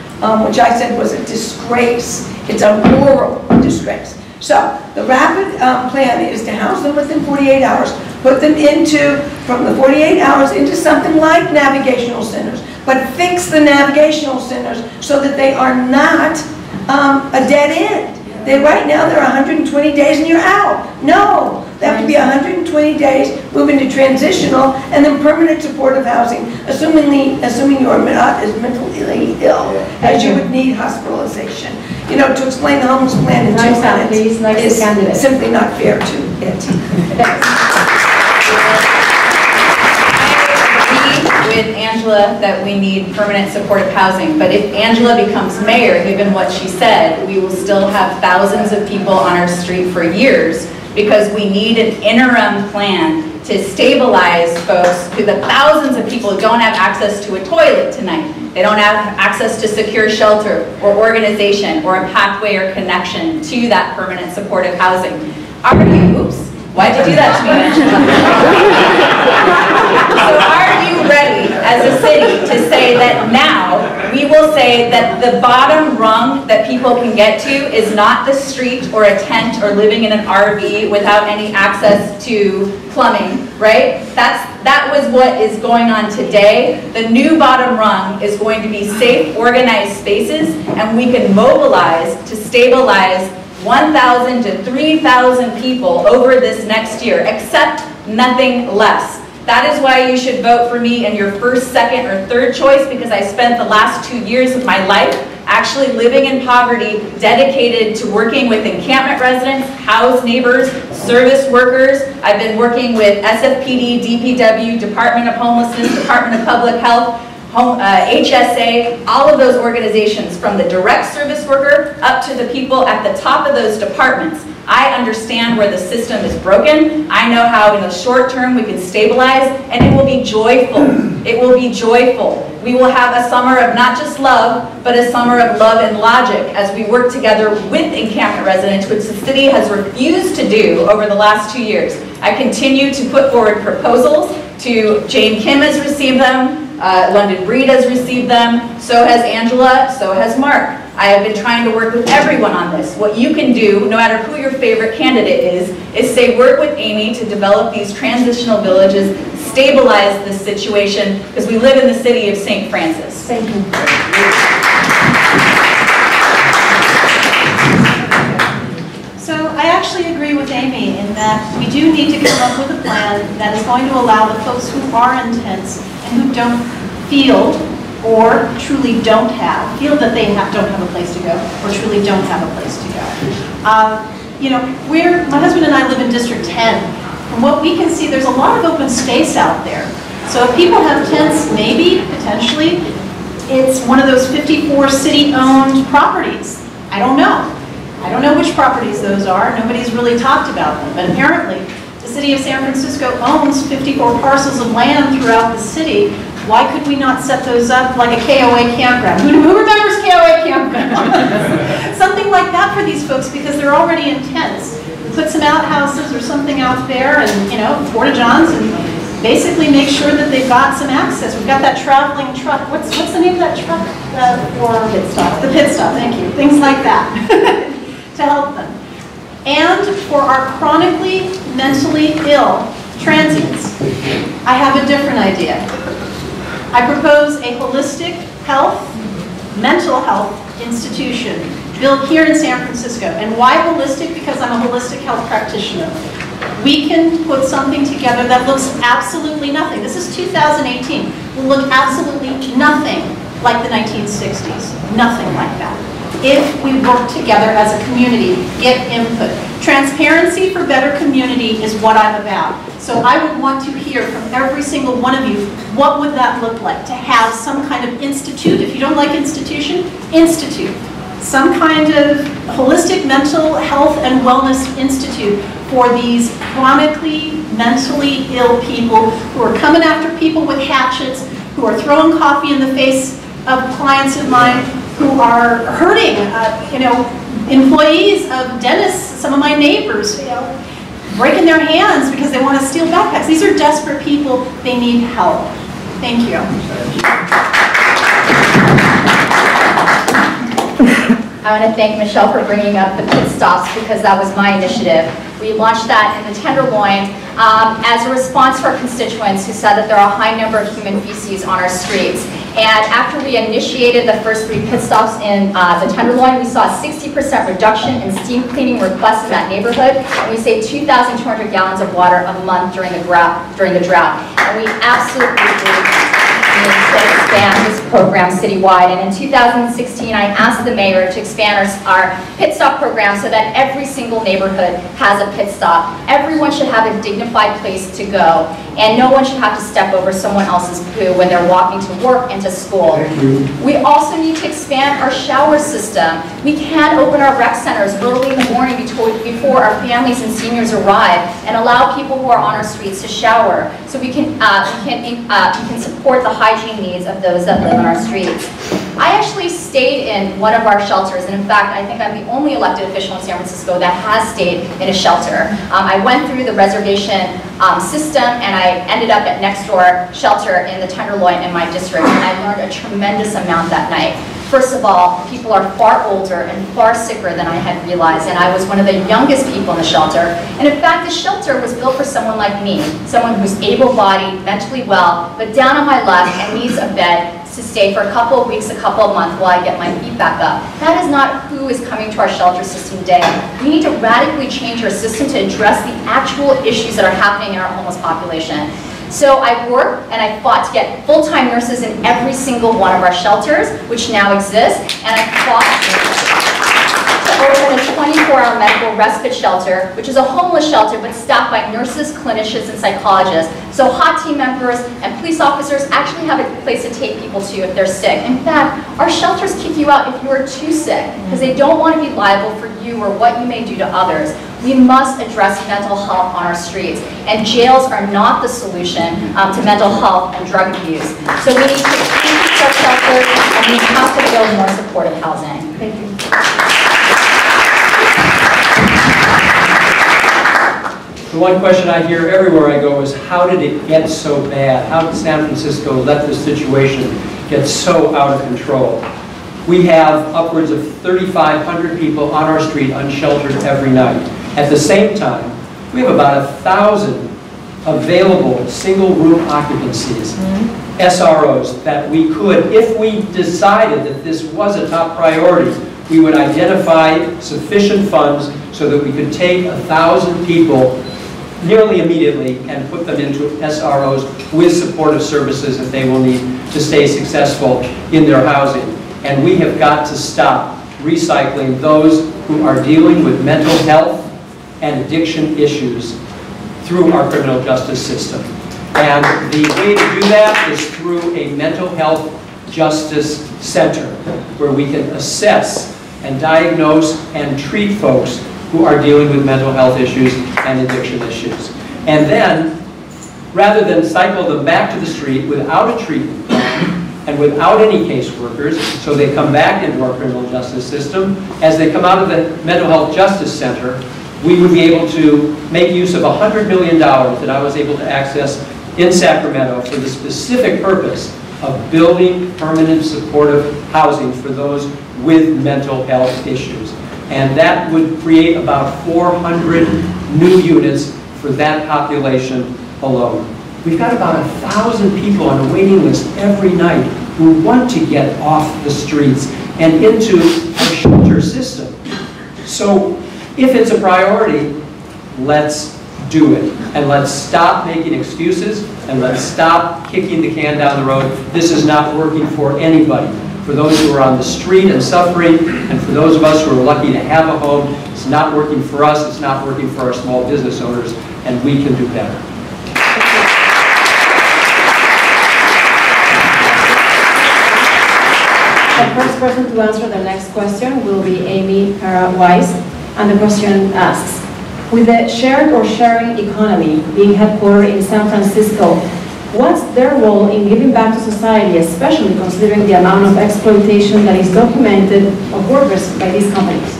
Speaker 6: which I said was a disgrace. It's a moral disgrace. So the rapid plan is to house them within 48 hours, put them into, from the 48 hours into something like navigational centers, but fix the navigational centers so that they are not a dead end. Right now they're 120 days and you're out. No, they have to be 120 days, move into transitional, and then permanent supportive housing, assuming you are not as mentally ill as you would need hospitalization. You know, to explain the homeless plan in 2 minutes is simply not fair to it.
Speaker 7: With Angela that we need permanent supportive housing, but if Angela becomes mayor, given what she said, we will still have thousands of people on our street for years because we need an interim plan to stabilize folks, who the thousands of people who don't have access to a toilet tonight. They don't have access to secure shelter or organization or a pathway or connection to that permanent supportive housing. Are you, oops, why'd you do that to me, Angela? So are you ready as a city to say that now we will say that the bottom rung that people can get to is not the street or a tent or living in an RV without any access to plumbing, right? That was what is going on today. The new bottom rung is going to be safe, organized spaces, and we can mobilize to stabilize 1,000 to 3,000 people over this next year, except nothing less. That is why you should vote for me in your first, second, or third choice, because I spent the last 2 years of my life actually living in poverty, dedicated to working with encampment residents, housed neighbors, service workers. I've been working with SFPD, DPW, Department of Homelessness, Department of Public Health, HSA, all of those organizations, from the direct service worker up to the people at the top of those departments. I understand where the system is broken. I know how in the short term we can stabilize, and it will be joyful. It will be joyful. We will have a summer of not just love, but a summer of love and logic as we work together with encampment residents, which the city has refused to do over the last 2 years. I continue to put forward proposals. Jane Kim has received them, London Breed has received them, so has Angela, so has Mark. I have been trying to work with everyone on this. What you can do, no matter who your favorite candidate is say work with Amy to develop these transitional villages, stabilize this situation, because we live in the city of St. Francis.
Speaker 2: Thank you.
Speaker 9: So I actually agree with Amy in that we do need to come up with a plan that is going to allow the folks who are in tents and who don't feel or truly don't feel that they don't have a place to go or truly don't have a place to go. You know, my husband and I live in District 10. From what we can see, there's a lot of open space out there. So if people have tents, maybe, potentially, it's one of those 54 city-owned properties. I don't know. I don't know which properties those are. Nobody's really talked about them. But apparently, the city of San Francisco owns 54 parcels of land throughout the city. Why could we not set those up like a KOA campground? Who remembers KOA campground? Something like that for these folks because they're already in tents. Put some outhouses or something out there and, you know, porta-johns and basically make sure that they've got some access. We've got that traveling truck. What's the name of that truck? For pit stop. The pit stop, thank you. Things like that to help them. And for our chronically mentally ill transients, I have a different idea. I propose a holistic health, mental health institution built here in San Francisco. And why holistic? Because I'm a holistic health practitioner. We can put something together that looks absolutely nothing. This is 2018. Will look absolutely nothing like the 1960s. Nothing like that. If we work together as a community, get input. Transparency for better community is what I'm about. So I would want to hear from every single one of you, what would that look like to have some kind of institute? If you don't like institution, institute. Some kind of holistic mental health and wellness institute for these chronically mentally ill people who are coming after people with hatchets, who are throwing coffee in the face of clients of mine, who are hurting, you know, employees of dentists, some of my neighbors, you know, breaking their hands because they want to steal backpacks. These are desperate people. They need help. Thank you.
Speaker 4: I want to thank Michelle for bringing up the pit stops because that was my initiative. We launched that in the Tenderloin as a response to our constituents who said that there are a high number of human feces on our streets. And after we initiated the first 3 pit stops in the Tenderloin, we saw a 60% reduction in steam cleaning requests in that neighborhood, and we saved 2,200 gallons of water a month during the drought. And we absolutely need to expand this program citywide. And in 2016, I asked the mayor to expand our pit stop program so that every single neighborhood has a pit stop. Everyone should have a dignified place to go, and no one should have to step over someone else's poo when they're walking to work and to school. We also need to expand our shower system. We can open our rec centers early in the morning before our families and seniors arrive and allow people who are on our streets to shower so we can support the hygiene needs of those that live on our streets. I actually stayed in one of our shelters, and in fact, I think I'm the only elected official in San Francisco that has stayed in a shelter. I went through the reservation system, and I ended up at Next Door Shelter in the Tenderloin in my district, and I learned a tremendous amount that night. First of all, people are far older and far sicker than I had realized, and I was one of the youngest people in the shelter. And in fact, the shelter was built for someone like me, someone who's able-bodied, mentally well, but down on my luck and needs a bed to stay for a couple of weeks, a couple of months while I get my feet back up. That is not who is coming to our shelter system today. We need to radically change our system to address the actual issues that are happening in our homeless population. So I worked and I fought to get full-time nurses in every single one of our shelters, which now exist, and I fought to open a 24-hour medical respite shelter, which is a homeless shelter but staffed by nurses, clinicians, and psychologists. So hot team members and police officers actually have a place to take people to if they're sick. In fact, our shelters kick you out if you are too sick because they don't want to be liable for you or what you may do to others. We must address mental health on our streets, and jails are not the solution to mental health and drug abuse. So we need to increase our shelters, and we have to build more supportive housing.
Speaker 2: Thank you.
Speaker 5: The one question I hear everywhere I go is, how did it get so bad? How did San Francisco let this situation get so out of control? We have upwards of 3,500 people on our street unsheltered every night. At the same time, we have about 1,000 available single-room occupancies, SROs, that we could, if we decided that this was a top priority, we would identify sufficient funds so that we could take 1,000 people nearly immediately and put them into SROs with supportive services that they will need to stay successful in their housing. And we have got to stop recycling those who are dealing with mental health and addiction issues through our criminal justice system. And the way to do that is through a mental health justice center where we can assess and diagnose and treat folks who are dealing with mental health issues and addiction issues. And then, rather than cycle them back to the street without a treatment plan and without any caseworkers, so they come back into our criminal justice system, as they come out of the mental health justice center, we would be able to make use of $100 million that I was able to access in Sacramento for the specific purpose of building permanent supportive housing for those with mental health issues. And that would create about 400 new units for that population alone. We've got about 1,000 people on a waiting list every night who want to get off the streets and into our shelter system. So if it's a priority, let's do it. And let's stop making excuses, and let's stop kicking the can down the road. This is not working for anybody. For those who are on the street and suffering, and for those of us who are lucky to have a home, it's not working for us, it's not working for our small business owners, and we can do better.
Speaker 2: The first person to answer the next question will be Amy Weiss, and the question asks, with the shared or sharing economy being headquartered in San Francisco, what's their role in giving back to society, especially considering the amount of exploitation that is documented of workers by these companies?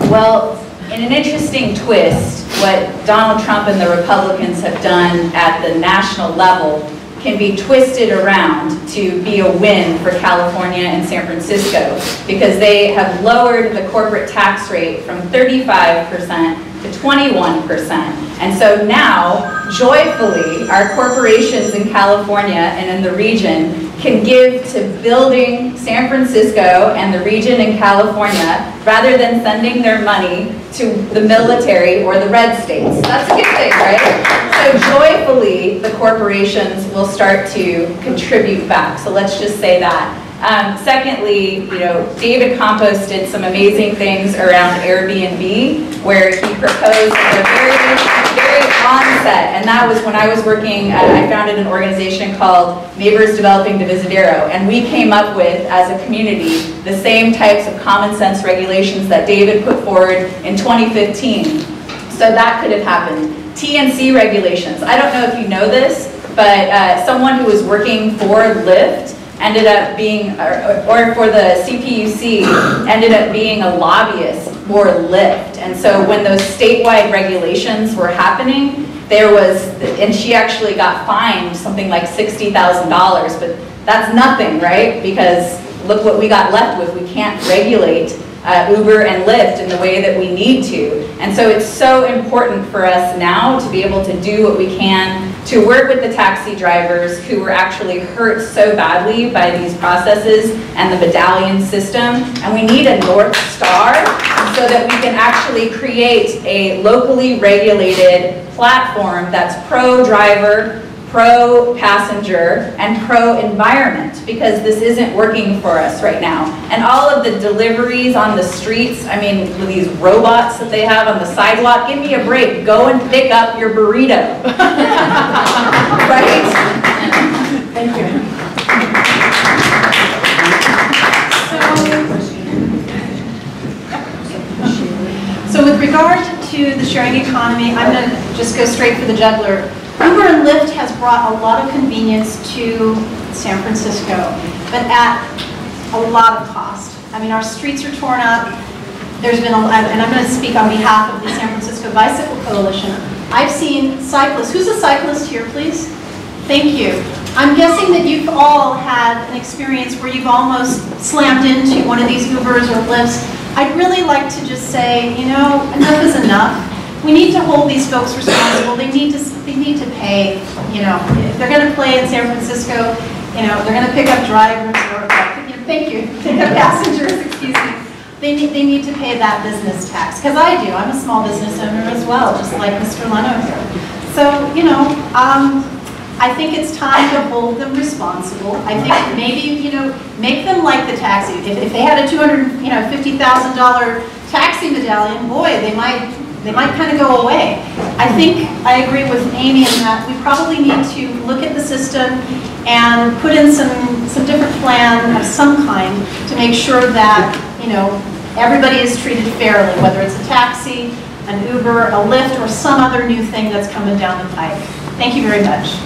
Speaker 7: Well, in an interesting twist, what Donald Trump and the Republicans have done at the national level can be twisted around to be a win for California and San Francisco, because they have lowered the corporate tax rate from 35% to 21%. And so now, joyfully, our corporations in California and in the region can give to building San Francisco and the region in California rather than sending their money to the military or the red states. That's a good thing, right? So joyfully, the corporations will start to contribute back. So let's just say that. Secondly, David Campos did some amazing things around Airbnb, where he proposed at the very onset, and that was when I was working, I founded an organization called Neighbors Developing Divisadero, and we came up with, as a community, the same types of common sense regulations that David put forward in 2015. So that could have happened. TNC regulations. I don't know if you know this, but someone who was working for Lyft ended up being, or for the CPUC, ended up being a lobbyist for Lyft. And so when those statewide regulations were happening, there was, and she actually got fined something like $60,000, but that's nothing, right? Because look what we got left with. We can't regulate Uber and Lyft in the way that we need to. And so it's so important for us now to be able to do what we can to work with the taxi drivers who were actually hurt so badly by these processes and the medallion system. And we need a North Star so that we can actually create a locally regulated platform that's pro-driver, pro-passenger and pro-environment, because this isn't working for us right now. And all of the deliveries on the streets, I mean, with these robots that they have on the sidewalk, give me a break. Go and pick up your burrito. Right?
Speaker 2: Thank you.
Speaker 9: So with regard to the sharing economy, I'm going to just go straight for the jugular. Uber and Lyft has brought a lot of convenience to San Francisco, but at a lot of cost. I mean, our streets are torn up. There's been, and I'm going to speak on behalf of the San Francisco Bicycle Coalition. I've seen cyclists. Who's a cyclist here, please? Thank you. I'm guessing that you've all had an experience where you've almost slammed into one of these Ubers or Lyfts. I'd really like to just say, you know, enough is enough. We need to hold these folks responsible. They need to pay, you know, if they're going to play in San Francisco, you know, they're going to pick up drivers or, thank you, pick up passengers, excuse me. They need to pay that business tax, because I do. I'm a small business owner as well, just like Mr. Leno here. So, you know, I think it's time to hold them responsible. I think maybe, you know, make them like the taxi. If they had a $250,000 taxi medallion, boy, they might kind of go away. I think I agree with Amy in that we probably need to look at the system and put in some different plan of some kind to make sure that, you know, everybody is treated fairly, whether it's a taxi, an Uber, a Lyft, or some other new thing that's coming down the pipe. Thank you very much.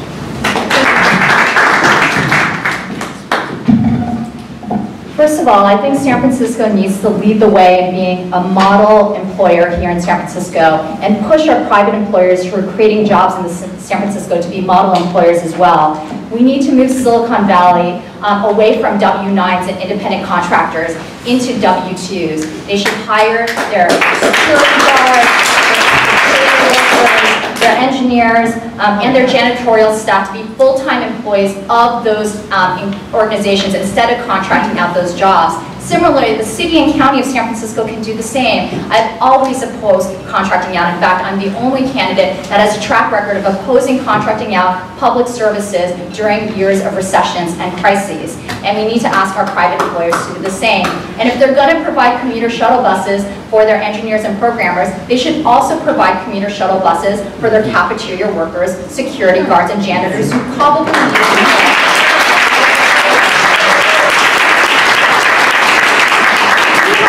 Speaker 4: First of all, I think San Francisco needs to lead the way in being a model employer here in San Francisco and push our private employers who are creating jobs in San Francisco to be model employers as well. We need to move Silicon Valley away from W-9s and independent contractors into W-2s. They should hire their security guards, their engineers, and their janitorial staff to be full-time employees of those organizations instead of contracting out those jobs. Similarly, the city and county of San Francisco can do the same. I've always opposed contracting out. In fact, I'm the only candidate that has a track record of opposing contracting out public services during years of recessions and crises. And we need to ask our private employers to do the same. And if they're going to provide commuter shuttle buses for their engineers and programmers, they should also provide commuter shuttle buses for their cafeteria workers, security guards, and janitors who probably need it.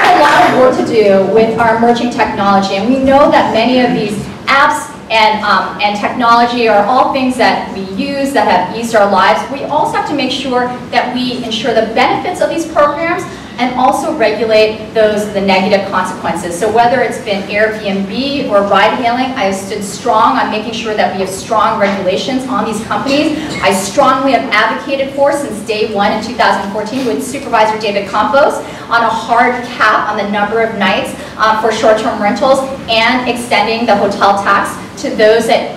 Speaker 4: A lot of work to do with our emerging technology, and we know that many of these apps and technology are all things that we use that have eased our lives. We also have to make sure that we ensure the benefits of these programs and also regulate the negative consequences. So whether it's been Airbnb or ride-hailing, I have stood strong on making sure that we have strong regulations on these companies. I strongly have advocated for, since day one in 2014 with Supervisor David Campos, on a hard cap on the number of nights for short-term rentals and extending the hotel tax to those that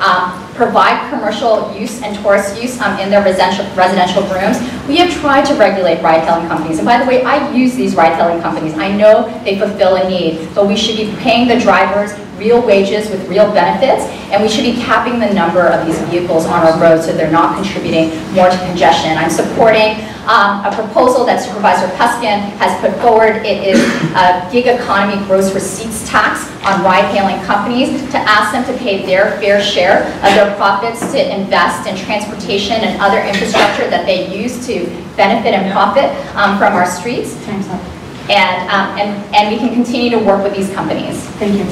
Speaker 4: provide commercial use and tourist use in their residential rooms. We have tried to regulate ride-hailing companies. And by the way, I use these ride-hailing companies. I know they fulfill a need, but we should be paying the drivers real wages with real benefits, and we should be capping the number of these vehicles on our roads so they're not contributing more to congestion. I'm supporting a proposal that Supervisor Peskin has put forward. It is a gig economy gross receipts tax on ride-hailing companies to ask them to pay their fair share of their profits to invest in transportation and other infrastructure that they use to benefit and profit from our streets.
Speaker 2: Time's up.
Speaker 4: And we can continue to work with these companies.
Speaker 2: Thank you.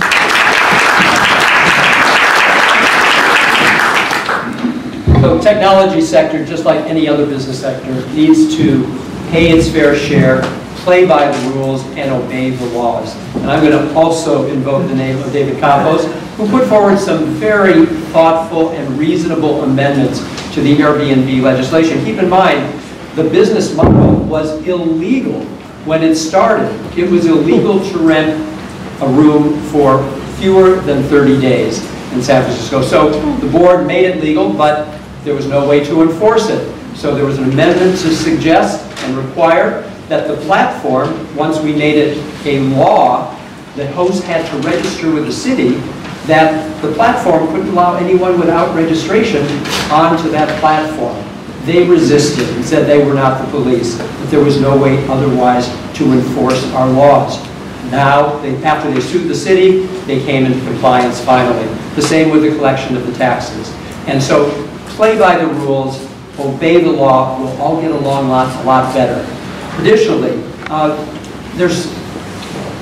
Speaker 5: The technology sector, just like any other business sector, needs to pay its fair share, play by the rules, and obey the laws. And I'm going to also invoke the name of David Campos, who put forward some very thoughtful and reasonable amendments to the Airbnb legislation. Keep in mind, the business model was illegal when it started. It was illegal to rent a room for fewer than 30 days in San Francisco. So the board made it legal, but there was no way to enforce it. So there was an amendment to suggest and require that the platform, once we made it a law, the host had to register with the city that the platform couldn't allow anyone without registration onto that platform. They resisted and said they were not the police, that there was no way otherwise to enforce our laws. Now, after they sued the city, they came into compliance finally. The same with the collection of the taxes. And so, play by the rules, obey the law, we'll all get along a lot better. Additionally, there's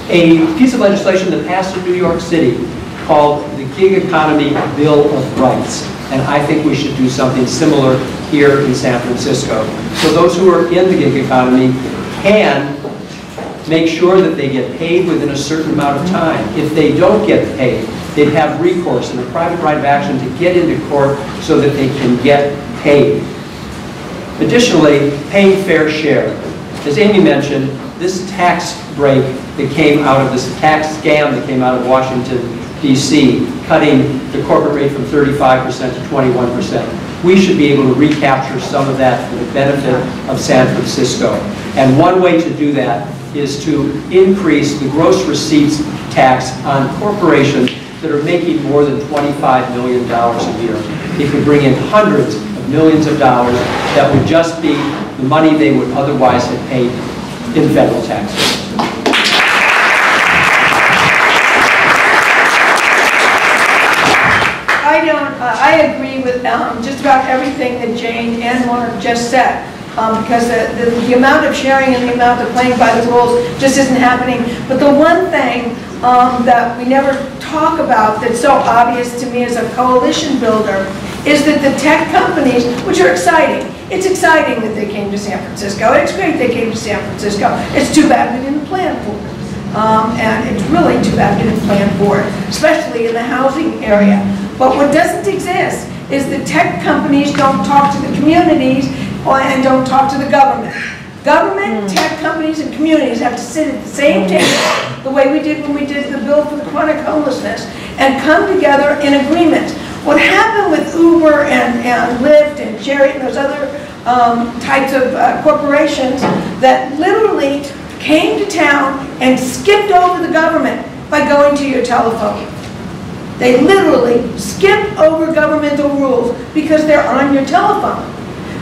Speaker 5: a piece of legislation that passed in New York City called the Gig Economy Bill of Rights. And I think we should do something similar here in San Francisco. So those who are in the gig economy can make sure that they get paid within a certain amount of time. If they don't get paid, they'd have recourse and a private right of action to get into court so that they can get paid. Additionally, paying fair share. As Amy mentioned, this tax break that came out of this tax scam that came out of Washington, D.C., cutting the corporate rate from 35% to 21%. We should be able to recapture some of that for the benefit of San Francisco. And one way to do that is to increase the gross receipts tax on corporations that are making more than $25 million a year. It could bring in hundreds of millions of dollars that would just be the money they would otherwise have paid in federal taxes.
Speaker 6: I agree with just about everything that Jane and Mark just said. Because the amount of sharing and the amount of playing by the rules just isn't happening. But the one thing that we never talk about that's so obvious to me as a coalition builder is that the tech companies, which are exciting, it's exciting that they came to San Francisco. It's great they came to San Francisco. It's too bad we didn't plan for it. And it's really too bad we didn't plan for it, especially in the housing area. But what doesn't exist is the tech companies don't talk to the communities and don't talk to the government. Government, tech companies, and communities have to sit at the same table, the way we did when we did the bill for the chronic homelessness, and come together in agreement. What happened with Uber and Lyft and Chariot and those other types of corporations that literally came to town and skipped over the government by going to your telephone. They literally skip over governmental rules because they're on your telephone.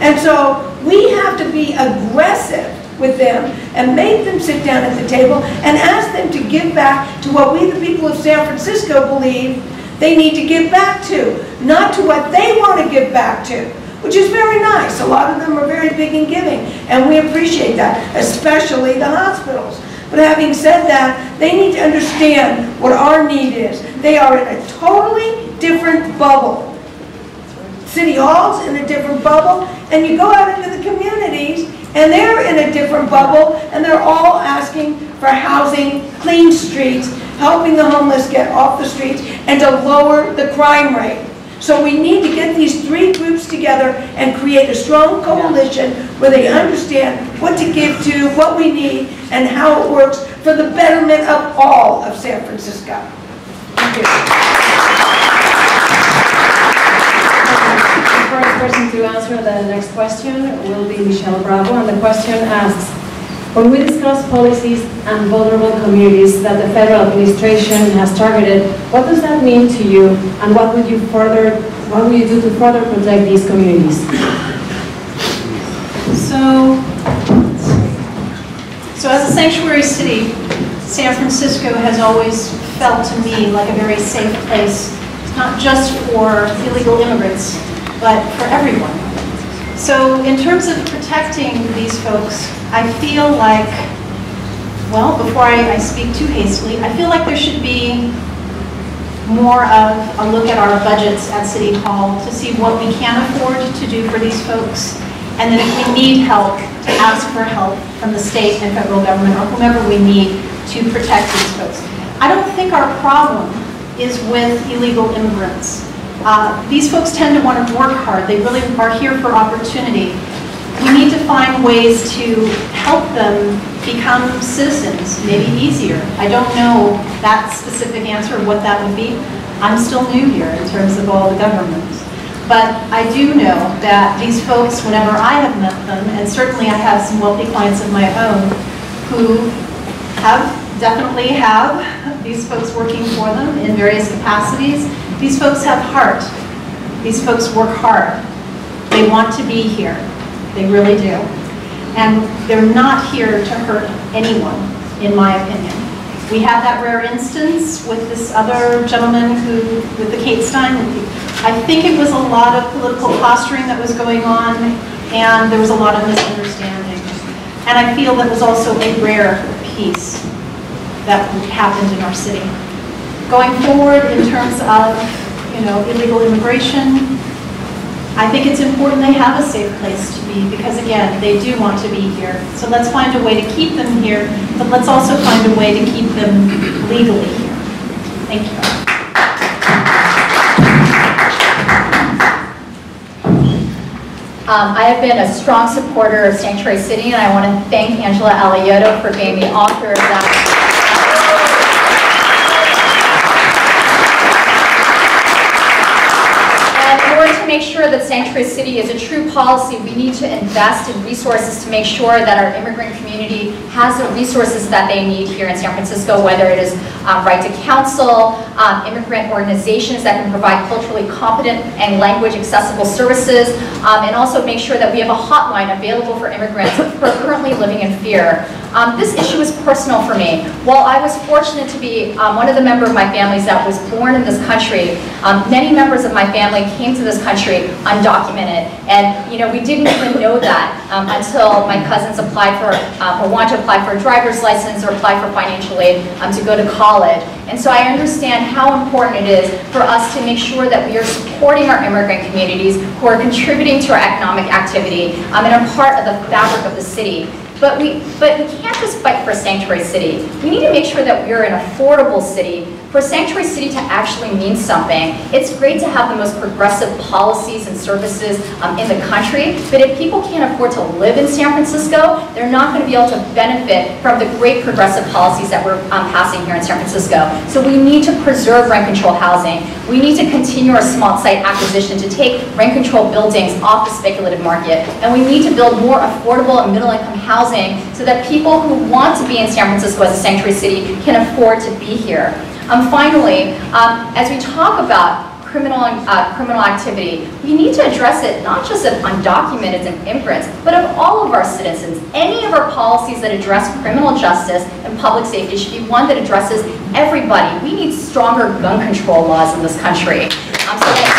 Speaker 6: And so we have to be aggressive with them and make them sit down at the table and ask them to give back to what we, the people of San Francisco, believe they need to give back to, not to what they want to give back to, which is very nice. A lot of them are very big in giving, and we appreciate that, especially the hospitals. But having said that, they need to understand what our need is. They are in a totally different bubble. City Hall's in a different bubble, and you go out into the communities, and they're in a different bubble, and they're all asking for housing, clean streets, helping the homeless get off the streets, and to lower the crime rate. So we need to get these three groups together and create a strong coalition where they understand what to give to, what we need, and how it works for the betterment of all of San Francisco. Thank you.
Speaker 2: The first person to answer the next question will be Michelle Bravo, and the question asks, when we discuss policies and vulnerable communities that the federal administration has targeted, what does that mean to you, and what would you do to further protect these communities?
Speaker 9: So as a sanctuary city, San Francisco has always felt to me like a very safe place, not just for illegal immigrants, but for everyone. So in terms of protecting these folks, I feel like, well, before I speak too hastily, I feel like there should be more of a look at our budgets at City Hall to see what we can afford to do for these folks, and then if we need help, to ask for help from the state and federal government or whomever we need to protect these folks. I don't think our problem is with illegal immigrants. These folks tend to want to work hard. They really are here for opportunity. We need to find ways to help them become citizens, maybe easier. I don't know that specific answer, what that would be. I'm still new here in terms of all the governments. But I do know that these folks, whenever I have met them, and certainly I have some wealthy clients of my own who have definitely have these folks working for them in various capacities. These folks have heart. These folks work hard. They want to be here. They really do. And they're not here to hurt anyone, in my opinion. We had that rare instance with this other gentleman with the Kate Stein. I think it was a lot of political posturing that was going on, and there was a lot of misunderstanding. And I feel that was also a rare piece that happened in our city. Going forward in terms of, illegal immigration, I think it's important they have a safe place to be because, again, they do want to be here. So let's find a way to keep them here, but let's also find a way to keep them legally here. Thank you.
Speaker 4: I have been a strong supporter of Sanctuary City, and I want to thank Angela Alioto for being the author of that. In order to make sure that Sanctuary City is a true policy, we need to invest in resources to make sure that our immigrant community has the resources that they need here in San Francisco, whether it is right to counsel, immigrant organizations that can provide culturally competent and language accessible services, and also make sure that we have a hotline available for immigrants who are currently living in fear. This issue is personal for me. While I was fortunate to be one of the members of my families that was born in this country, many members of my family came to this country undocumented, and we didn't even know that until my cousins applied for or wanted to apply for a driver's license or apply for financial aid to go to college. And so I understand how important it is for us to make sure that we are supporting our immigrant communities who are contributing to our economic activity and are part of the fabric of the city. But we can't just fight for Sanctuary City. We need to make sure that we're an affordable city. For Sanctuary City to actually mean something, it's great to have the most progressive policies and services in the country, but if people can't afford to live in San Francisco, they're not going to be able to benefit from the great progressive policies that we're passing here in San Francisco. So we need to preserve rent-control housing. We need to continue our small site acquisition to take rent-control buildings off the speculative market, and we need to build more affordable and middle-income housing so that people who want to be in San Francisco as a Sanctuary City can afford to be here. Finally, as we talk about criminal activity, we need to address it not just of undocumented immigrants, but of all of our citizens. Any of our policies that address criminal justice and public safety should be one that addresses everybody. We need stronger gun control laws in this country so that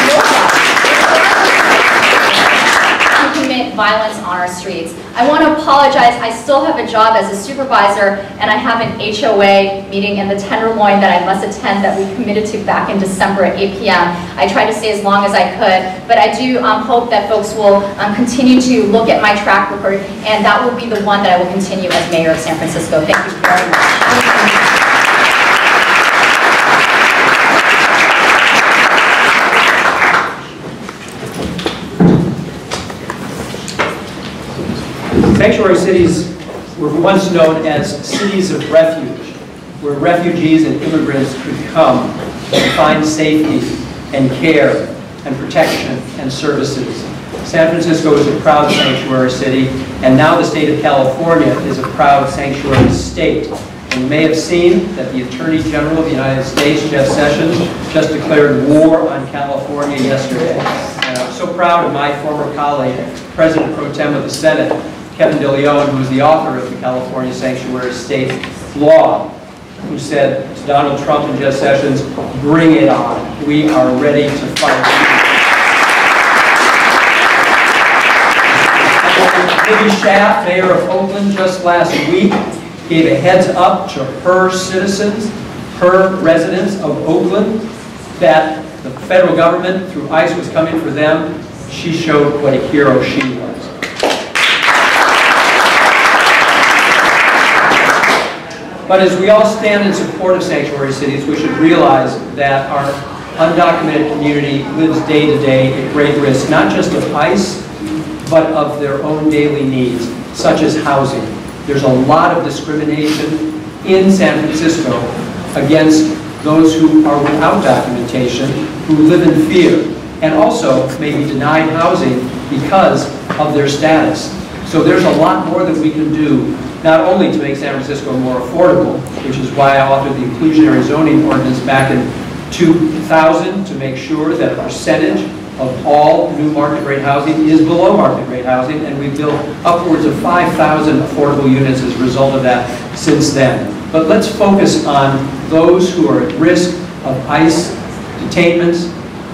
Speaker 4: commit violence on our streets. I want to apologize. I still have a job as a supervisor, and I have an HOA meeting in the Tenderloin that I must attend that we committed to back in December at 8 p.m. I tried to stay as long as I could, but I do hope that folks will continue to look at my track record, and that will be the one that I will continue as mayor of San Francisco. Thank you very much.
Speaker 5: Sanctuary cities were once known as cities of refuge, where refugees and immigrants could come and find safety and care and protection and services. San Francisco is a proud sanctuary city, and now the state of California is a proud sanctuary state. And you may have seen that the Attorney General of the United States, Jeff Sessions, just declared war on California yesterday. And I'm so proud of my former colleague, President Pro Tem of the Senate, Kevin DeLeon, who is the author of the California Sanctuary State Law, who said to Donald Trump and Jeff Sessions, bring it on. We are ready to fight. Libby Schaaf, mayor of Oakland, just last week, gave a heads up to her citizens, her residents of Oakland, that the federal government, through ICE, was coming for them. She showed what a hero she was. But as we all stand in support of sanctuary cities, we should realize that our undocumented community lives day to day at great risk, not just of ICE, but of their own daily needs, such as housing. There's a lot of discrimination in San Francisco against those who are without documentation, who live in fear, and also may be denied housing because of their status. So there's a lot more that we can do not only to make San Francisco more affordable, which is why I authored the inclusionary zoning ordinance back in 2000 to make sure that a percentage of all new market rate housing is below market rate housing, and we've built upwards of 5,000 affordable units as a result of that since then. But let's focus on those who are at risk of ICE detainments,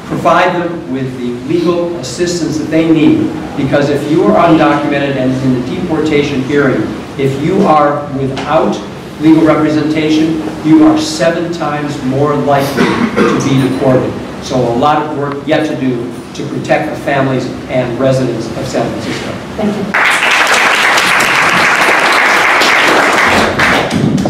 Speaker 5: provide them with the legal assistance that they need, because if you are undocumented and in the deportation hearing, if you are without legal representation, you are 7 times more likely to be deported. So a lot of work yet to do to protect the families and residents of San Francisco.
Speaker 2: Thank you.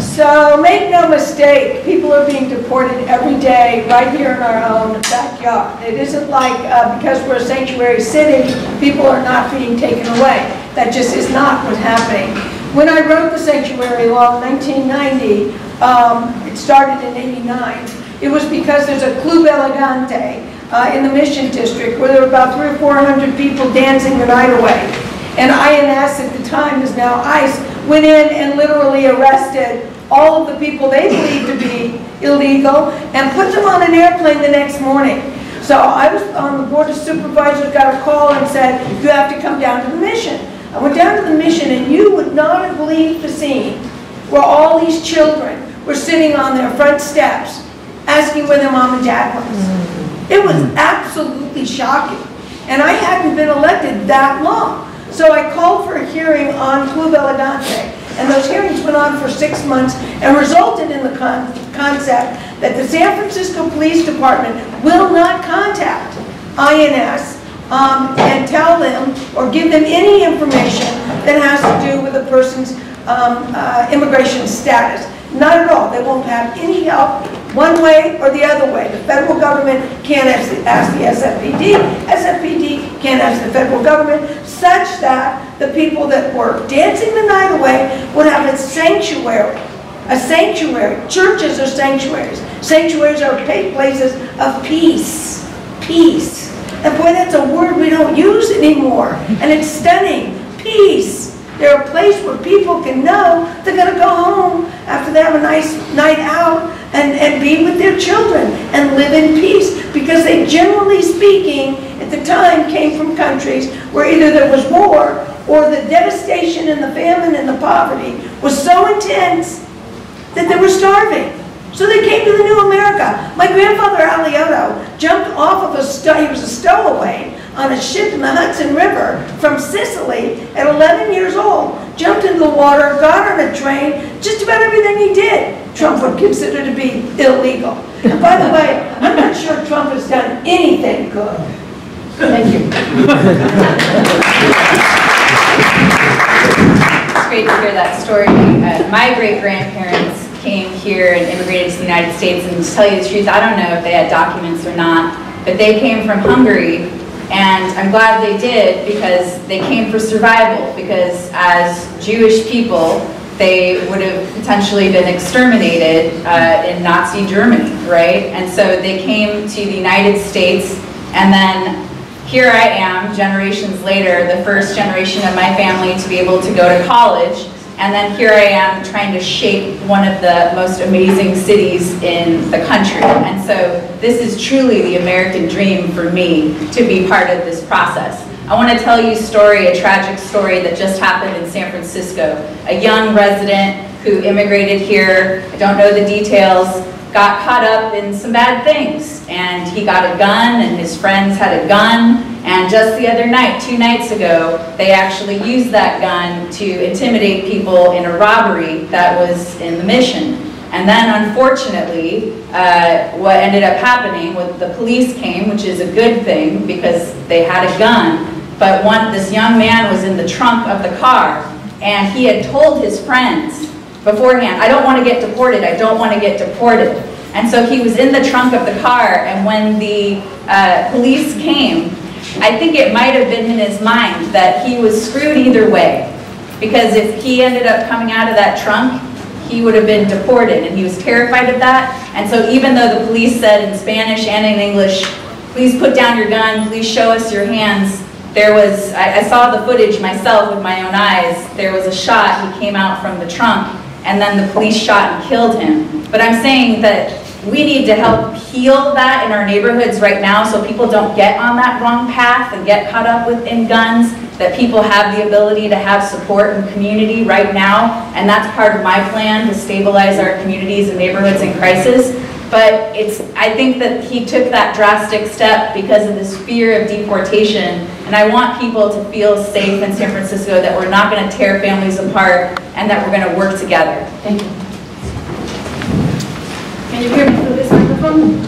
Speaker 6: So make no mistake, people are being deported every day right here in our own backyard. It isn't like because we're a sanctuary city, people are not being taken away. That just is not what's happening. When I wrote the sanctuary law in 1990, it started in '89. It was because there's a Club Elegante in the Mission District where there were about 300 or 400 people dancing the night away. And INS at the time, is now ICE, went in and literally arrested all of the people they believed to be illegal and put them on an airplane the next morning. So I was on the Board of Supervisors, got a call and said, you have to come down to the Mission. I went down to the Mission and you would not have believed the scene where all these children were sitting on their front steps asking where their mom and dad was. It was absolutely shocking. And I hadn't been elected that long. So I called for a hearing on Club Elegante. And those hearings went on for 6 months and resulted in the concept that the San Francisco Police Department will not contact INS and tell them or give them any information that has to do with a person's immigration status. Not at all. They won't have any help one way or the other way. The federal government can't ask the SFPD. SFPD can't ask the federal government, such that the people that were dancing the night away would have a sanctuary. A sanctuary. Churches are sanctuaries. Sanctuaries are places of peace. Peace. And boy, that's a word we don't use anymore. And it's stunning. Peace. They're a place where people can know they're going to go home after they have a nice night out and be with their children and live in peace. Because they, generally speaking, at the time came from countries where either there was war or the devastation and the famine and the poverty was so intense that they were starving. So they came to the new America. My grandfather, Alioto, jumped off of he was a stowaway on a ship in the Hudson River from Sicily at 11 years old, jumped into the water, got on a train, just about everything he did, Trump would consider to be illegal. And by the way, I'm not sure Trump has done anything good. Thank you.
Speaker 7: It's great to hear that story. My great-grandparents came here and immigrated to the United States, and to tell you the truth, I don't know if they had documents or not, but they came from Hungary. And I'm glad they did, because they came for survival, because as Jewish people, they would have potentially been exterminated in Nazi Germany, right? And so they came to the United States, and then here I am, generations later, the first generation of my family to be able to go to college, and then here I am trying to shape one of the most amazing cities in the country. And so this is truly the American dream for me, to be part of this process. I want to tell you a story, a tragic story that just happened in San Francisco. A young resident who immigrated here, I don't know the details, got caught up in some bad things. And he got a gun, and his friends had a gun. And just the other night, 2 nights ago, they actually used that gun to intimidate people in a robbery that was in the Mission. And then, unfortunately, what ended up happening was the police came, which is a good thing because they had a gun. But this young man was in the trunk of the car, and he had told his friends beforehand, I don't want to get deported, I don't want to get deported. And so he was in the trunk of the car, and when the police came, I think it might have been in his mind that he was screwed either way. Because if he ended up coming out of that trunk, he would have been deported, and he was terrified of that. And so even though the police said in Spanish and in English, please put down your gun, please show us your hands, I saw the footage myself with my own eyes. There was a shot, he came out from the trunk, and then the police shot and killed him. But I'm saying that we need to help heal that in our neighborhoods right now so people don't get on that wrong path and get caught up in guns, that people have the ability to have support and community right now. And that's part of my plan, to stabilize our communities and neighborhoods in crisis. But I think that he took that drastic step because of this fear of deportation. And I want people to feel safe in San Francisco, that we're not going to tear families apart and that we're going to work together.
Speaker 2: Thank you. Can you hear me through this microphone?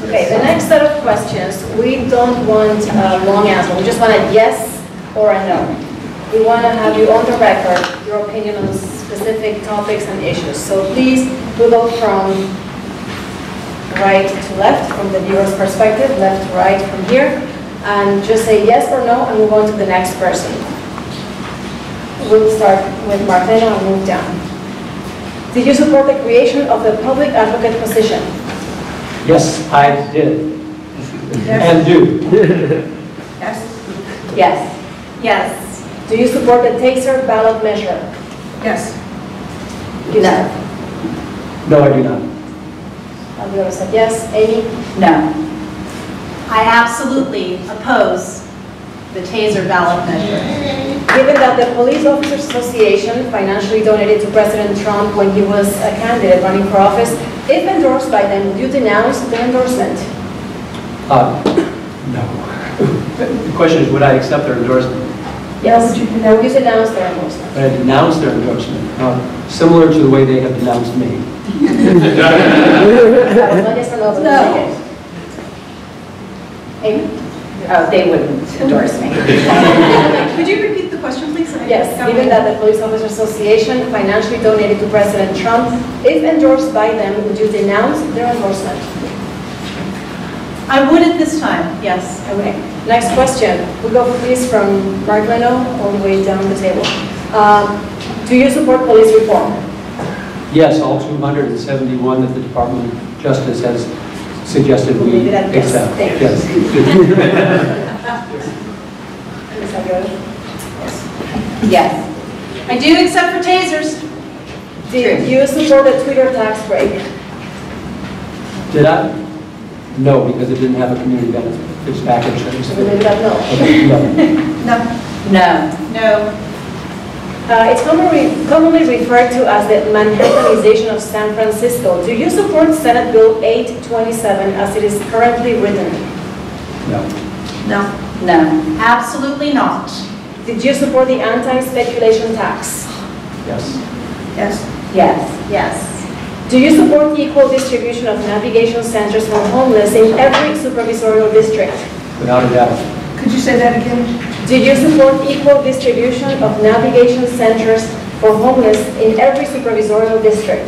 Speaker 2: Okay, the next set of questions, we don't want a long answer. We just want a yes or a no. We want to have you on the record, your opinion on specific topics and issues. So please, we go from right to left, from the viewer's perspective, left to right from here, and just say yes or no and move on to the next person. We'll start with Martina and move down. Did you support the creation of the public advocate position?
Speaker 5: Yes, I did.
Speaker 6: Yes.
Speaker 5: And do.
Speaker 6: Yes.
Speaker 7: Yes.
Speaker 9: Yes.
Speaker 2: Do you support the taser ballot measure?
Speaker 6: Yes.
Speaker 2: No.
Speaker 5: No, I do not.
Speaker 2: Alioto said yes. Amy?
Speaker 7: No.
Speaker 9: I absolutely oppose the taser ballot measure.
Speaker 2: Given that the Police Officers Association financially donated to President Trump when he was a candidate running for office, if endorsed by them, would you denounce the endorsement?
Speaker 5: No. The question is, would I accept their endorsement?
Speaker 2: Yes. Would you denounce their endorsement?
Speaker 5: Would I denounce their endorsement? Similar to the way they have denounced me.
Speaker 2: That was not yes or no, but
Speaker 6: No.
Speaker 2: Amy?
Speaker 7: Oh, they wouldn't endorse me.
Speaker 9: Could you repeat the question, please?
Speaker 2: Yes, given that the Police Officers Association financially donated to President Trump, if endorsed by them, would you denounce their endorsement?
Speaker 9: I would at this time, yes.
Speaker 2: Okay. Next question. We go please from Mark Leno all the way down the table. Do you support police reform?
Speaker 5: Yes, all 271 that the Department of Justice has suggested
Speaker 2: We'll
Speaker 5: we
Speaker 2: leave it at yes.
Speaker 5: accept.
Speaker 2: Thank you.
Speaker 5: Yes.
Speaker 2: Ms. Alioto?
Speaker 7: Yes.
Speaker 9: I do, except for tasers.
Speaker 2: Do you support the Twitter tax break?
Speaker 5: Did I? No, because it didn't have a community benefits package.
Speaker 2: So we leave it at no.
Speaker 5: Okay, no.
Speaker 6: No.
Speaker 7: No.
Speaker 9: No.
Speaker 2: It's commonly referred to as the Manhattanization of San Francisco. Do you support Senate Bill 827 as it is currently written?
Speaker 5: No.
Speaker 6: No.
Speaker 7: No.
Speaker 9: Absolutely not.
Speaker 2: Did you support the anti-speculation tax?
Speaker 5: Yes.
Speaker 6: Yes.
Speaker 7: Yes.
Speaker 9: Yes.
Speaker 2: Do you support equal distribution of navigation centers for homeless in every supervisorial district?
Speaker 5: Without a doubt.
Speaker 6: Could you say that again?
Speaker 2: Do you support equal distribution of navigation centers for homeless in every supervisorial district?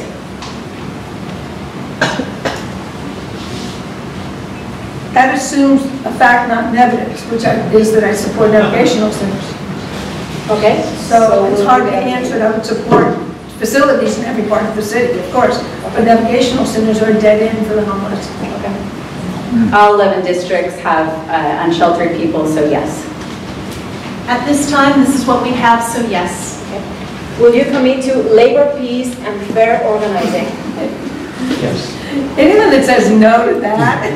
Speaker 6: That assumes a fact, not an evidence, which is that I support navigational centers.
Speaker 2: Okay.
Speaker 6: So it's hard to answer that I would support facilities in every part of the city, of course, but navigational centers are a dead end for the homeless.
Speaker 2: Okay.
Speaker 7: All 11 districts have unsheltered people, so yes.
Speaker 9: At this time, this is what we have, so yes.
Speaker 2: Will you commit to labor peace and fair organizing?
Speaker 5: Yes.
Speaker 6: Anyone that says no to that,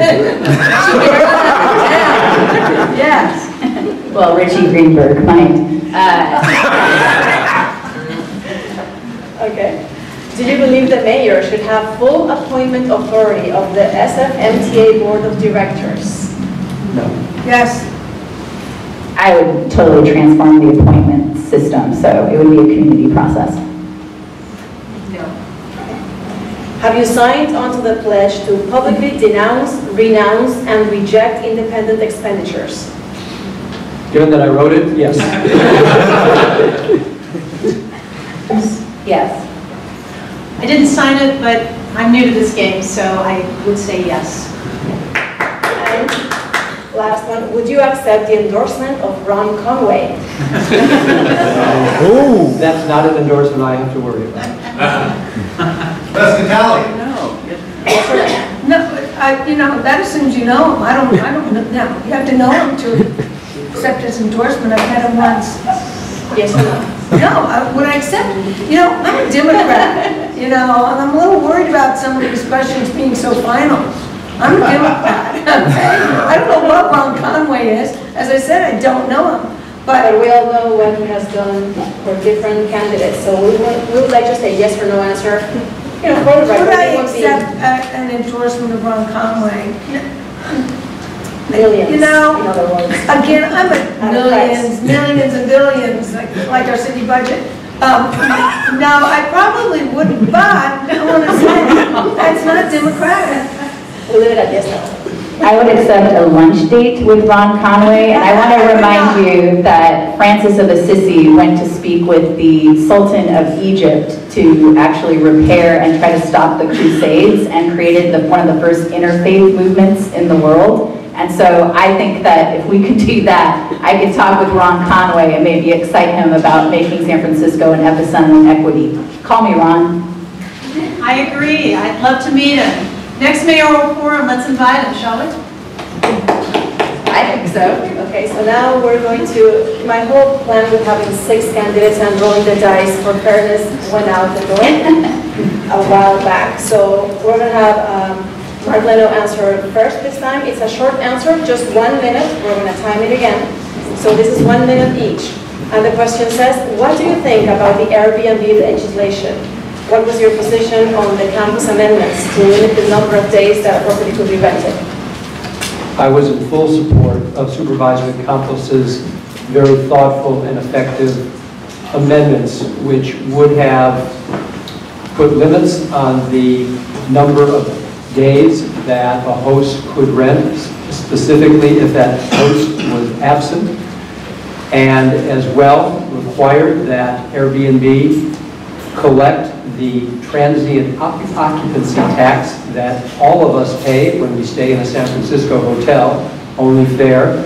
Speaker 6: yes.
Speaker 7: Well, Richie Greenberg might.
Speaker 2: Okay. Do you believe the mayor should have full appointment authority of the SFMTA Board of Directors?
Speaker 5: No.
Speaker 6: Yes.
Speaker 7: I would totally transform the appointment system, so it would be a community process.
Speaker 6: No.
Speaker 2: Have you signed onto the pledge to publicly denounce, renounce, and reject independent expenditures?
Speaker 5: Given that I wrote it, yes.
Speaker 7: Yes.
Speaker 9: I didn't sign it, but I'm new to this game, so I would say yes.
Speaker 2: And last one, would you accept the endorsement of Ron Conway?
Speaker 5: That's not an endorsement I have to worry about.
Speaker 3: That's Natalie.
Speaker 6: No, that assumes you know them. I don't know. You have to know them to accept his endorsement. I've met him once.
Speaker 2: Yes or no?
Speaker 6: No, would I accept? I'm a Democrat, and I'm a little worried about some of these questions being so final. I'm a Democrat, okay? I don't know what Ron Conway is. As I said, I don't know him.
Speaker 2: But we all know what he has done for different candidates, so we would like just a yes or no answer. For the record,
Speaker 6: would I accept an endorsement of Ron Conway?
Speaker 2: Millions,
Speaker 6: in
Speaker 2: other words.
Speaker 6: Again, I'm a millions and billions, like our city budget. No, I probably wouldn't, but I want to say that's not democratic.
Speaker 2: We'll leave it at yes.
Speaker 10: I would accept a lunch date with Ron Conway, and I want to remind you that Francis of Assisi went to speak with the Sultan of Egypt to actually repair and try to stop the Crusades, and created one of the first interfaith movements in the world. And so I think that if we could do that, I could talk with Ron Conway and maybe excite him about making San Francisco an epicenter of equity. Call me, Ron.
Speaker 9: I agree. I'd love to meet him. Next mayoral forum, let's invite him, shall we?
Speaker 2: I think so. Okay, so now we're going to, my whole plan with having 6 candidates and rolling the dice for fairness went out the door a while back. So we're going to have Mark Leno answer first this time. It's a short answer, just 1 minute. We're going to time it again. So this is 1 minute each. And the question says, what do you think about the Airbnb legislation? What was your position on the campus amendments to limit the number of days that a property could be rented?
Speaker 5: I was in full support of Supervisor Campos's very thoughtful and effective amendments, which would have put limits on the number of days that a host could rent, specifically if that host was absent, and as well required that Airbnb collect the transient occupancy tax that all of us pay when we stay in a San Francisco hotel, only fair,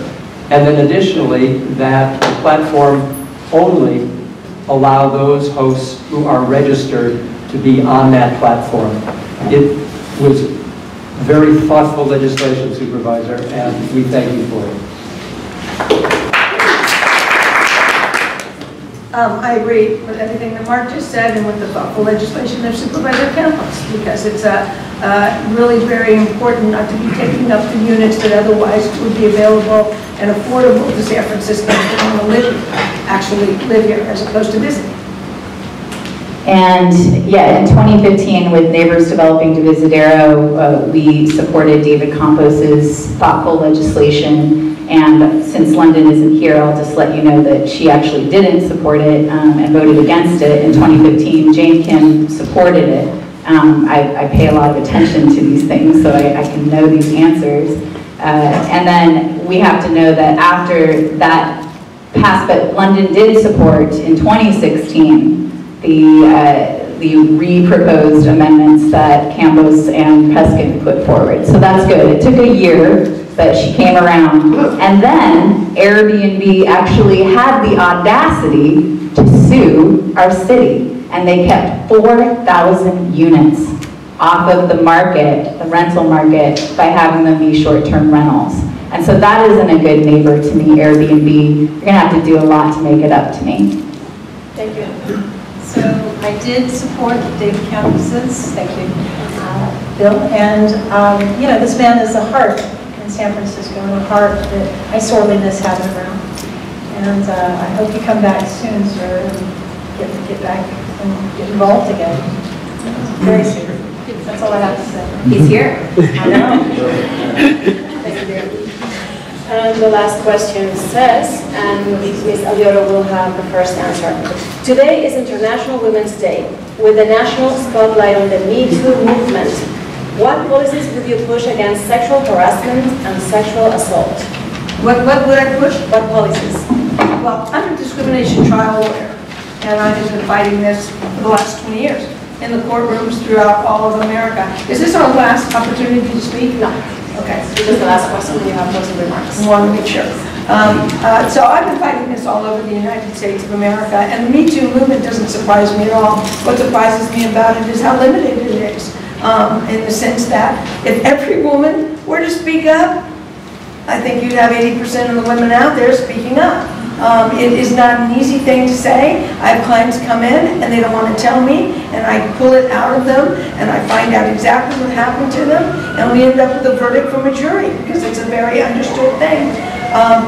Speaker 5: and then additionally that the platform only allow those hosts who are registered to be on that platform. It was very thoughtful legislation, Supervisor, and we thank you for it.
Speaker 6: I agree with everything that Mark just said and with the thoughtful legislation of Supervisor Campos, because it's really very important not to be taking up the units that otherwise would be available and affordable to San Franciscans that want to actually live here as opposed to visit.
Speaker 10: And yeah, in 2015, with neighbors developing Divisadero, we supported David Campos's thoughtful legislation. And since London isn't here, I'll just let you know that she actually didn't support it and voted against it in 2015. Jane Kim supported it. I pay a lot of attention to these things, so I can know these answers. And then we have to know that after that passed, but London did support in 2016 the re-proposed amendments that Campos and Peskin put forward. So that's good. It took a year, but she came around. And then Airbnb actually had the audacity to sue our city. And they kept 4,000 units off of the market, the rental market, by having them be short-term rentals. And so that isn't a good neighbor to me, Airbnb. You're gonna have to do a lot to make it up to me.
Speaker 2: Thank you.
Speaker 9: So I did support David Campos's, thank you, bill. And this man is a heart in San Francisco, and a heart that I sorely miss having around. And I hope you come back soon, sir, and get back and get involved again. Very soon. That's all I have to say.
Speaker 4: He's here.
Speaker 9: I know.
Speaker 2: Thank you. And the last question says, and Ms. Alioto will have the first answer. Today is International Women's Day. With the national spotlight on the Me Too movement, what policies would you push against sexual harassment and sexual assault?
Speaker 6: What would I push?
Speaker 2: What policies?
Speaker 6: Well, I'm a discrimination trial lawyer, and I have been fighting this for the last 20 years in the courtrooms throughout all of America. Is this our last opportunity to speak?
Speaker 2: No.
Speaker 6: Okay.
Speaker 2: This is the last question. You have closing remarks.
Speaker 6: I want to make sure. So I've been fighting this all over the United States of America, and the Me Too movement doesn't surprise me at all. What surprises me about it is how limited it is, in the sense that if every woman were to speak up, I think you'd have 80% of the women out there speaking up. It is not an easy thing to say. I have clients come in and they don't want to tell me, and I pull it out of them and I find out exactly what happened to them, and we end up with a verdict from a jury because it's a very understood thing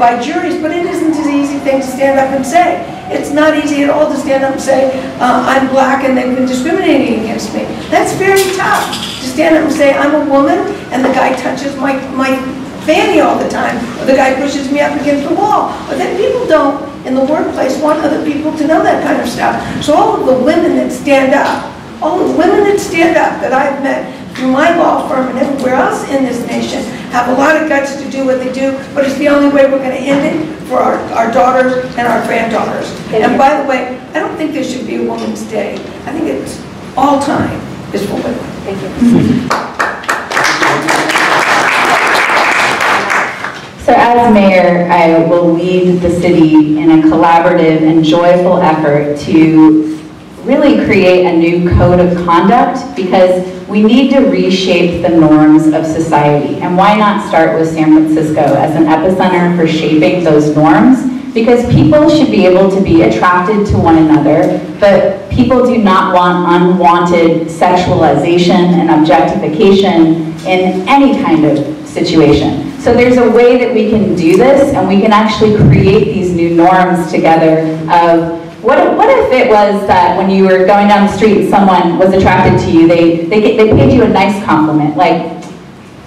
Speaker 6: by juries, but it isn't an easy thing to stand up and say. It's not easy at all to stand up and say, I'm black and they've been discriminating against me. That's very tough to stand up and say, I'm a woman and the guy touches my fanny all the time, or the guy pushes me up against the wall. But then people don't, in the workplace, want other people to know that kind of stuff. So all of the women that stand up, all the women that stand up that I've met through my law firm and everywhere else in this nation have a lot of guts to do what they do, but it's the only way we're going to end it for our daughters and our granddaughters. And by the way, I don't think there should be a Women's Day. I think it's all time is for women.
Speaker 2: Thank you.
Speaker 10: So as mayor, I will lead the city in a collaborative and joyful effort to really create a new code of conduct, because we need to reshape the norms of society. And why not start with San Francisco as an epicenter for shaping those norms? Because people should be able to be attracted to one another, but people do not want unwanted sexualization and objectification in any kind of situation. So there's a way that we can do this, and we can actually create these new norms together of what if it was that when you were going down the street and someone was attracted to you, they paid you a nice compliment, like,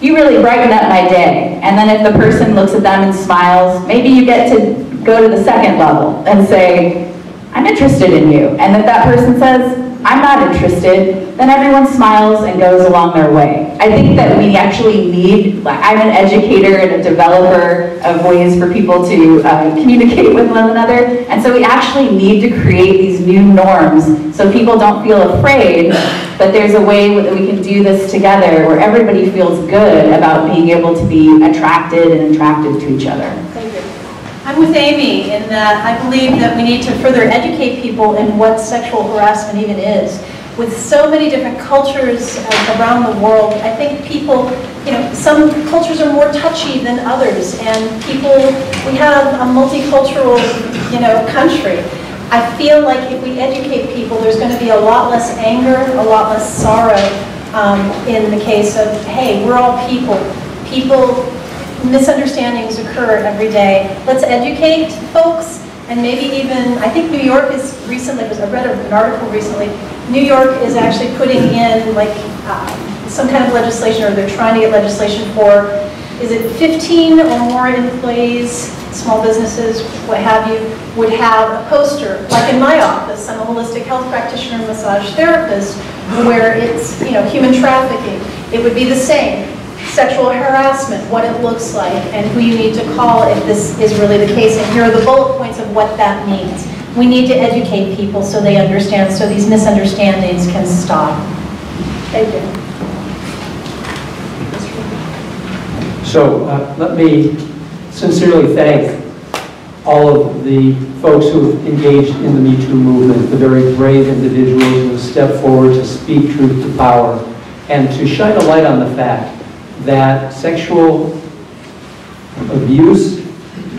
Speaker 10: you really brighten up my day. And then if the person looks at them and smiles, maybe you get to go to the second level and say, I'm interested in you. And if that person says, I'm not interested, then everyone smiles and goes along their way. I think that we actually need, I'm an educator and a developer of ways for people to communicate with one another, and so we actually need to create these new norms so people don't feel afraid, but there's a way that we can do this together where everybody feels good about being able to be attracted and attractive to each other.
Speaker 2: Thank you.
Speaker 9: I'm with Amy in that I believe that we need to further educate people in what sexual harassment even is. With so many different cultures around the world, I think people, some cultures are more touchy than others, and we have a multicultural, country. I feel like if we educate people, there's going to be a lot less anger, a lot less sorrow in the case of, hey, we're all people. Misunderstandings occur every day. Let's educate folks, and maybe even, I think New York is recently, I read an article recently, New York is actually putting in some kind of legislation, or they're trying to get legislation for, is it 15 or more employees, small businesses, what have you, would have a poster, like in my office. I'm a holistic health practitioner and massage therapist, where it's, human trafficking. It would be the same. Sexual harassment, what it looks like, and who you need to call if this is really the case. And here are the bullet points of what that means. We need to educate people so they understand, so these misunderstandings can stop. Thank you.
Speaker 5: So let me sincerely thank all of the folks who have engaged in the Me Too movement, the very brave individuals who have stepped forward to speak truth to power and to shine a light on the fact that sexual abuse,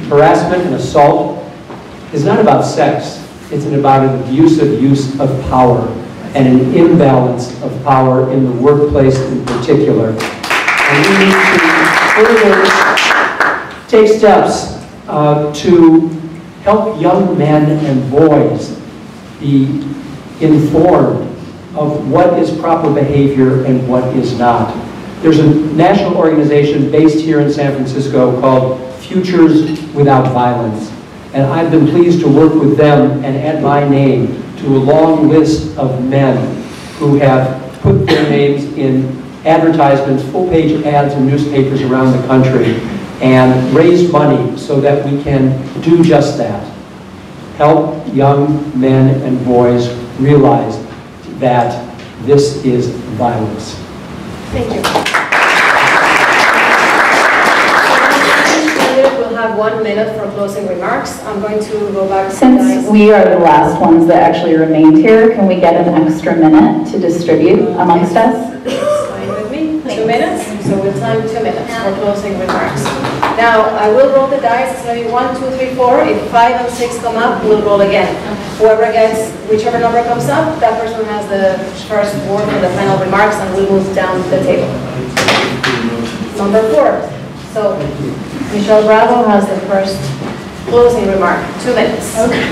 Speaker 5: harassment, and assault is not about sex. It's about an abusive use of power and an imbalance of power in the workplace in particular. And we need to further take steps to help young men and boys be informed of what is proper behavior and what is not. There's a national organization based here in San Francisco called Futures Without Violence. And I've been pleased to work with them and add my name to a long list of men who have put their names in advertisements, full-page ads in newspapers around the country, and raise money so that we can do just that. Help young men and boys realize that this is violence.
Speaker 2: Thank you. We'll have 1 minute for closing remarks. I'm going to go back to
Speaker 10: Since we are the last ones that actually remained here, can we get an extra minute to distribute amongst us?
Speaker 2: It's fine with me. 2 minutes. So we'll time 2 minutes for closing remarks. Now, I will roll the dice. It's going to be 1, 2, 3, 4. If 5 and 6 come up, we'll roll again. Whoever gets, whichever number comes up, that person has the first word for the final remarks, and we move down the table. Number 4. So, Michelle Bravo has the first closing remark. 2 minutes.
Speaker 9: Okay.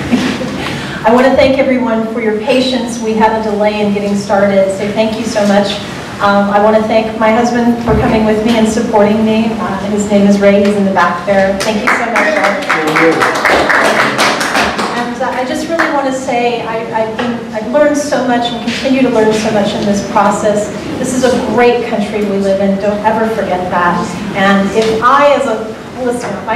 Speaker 9: I want to thank everyone for your patience. We had a delay in getting started, so thank you so much. I want to thank my husband for coming with me and supporting me. His name is Ray. He's in the back there. Thank you so much, Ray. And I just really want to say I've learned so much and continue to learn so much in this process. This is a great country we live in. Don't ever forget that. And if I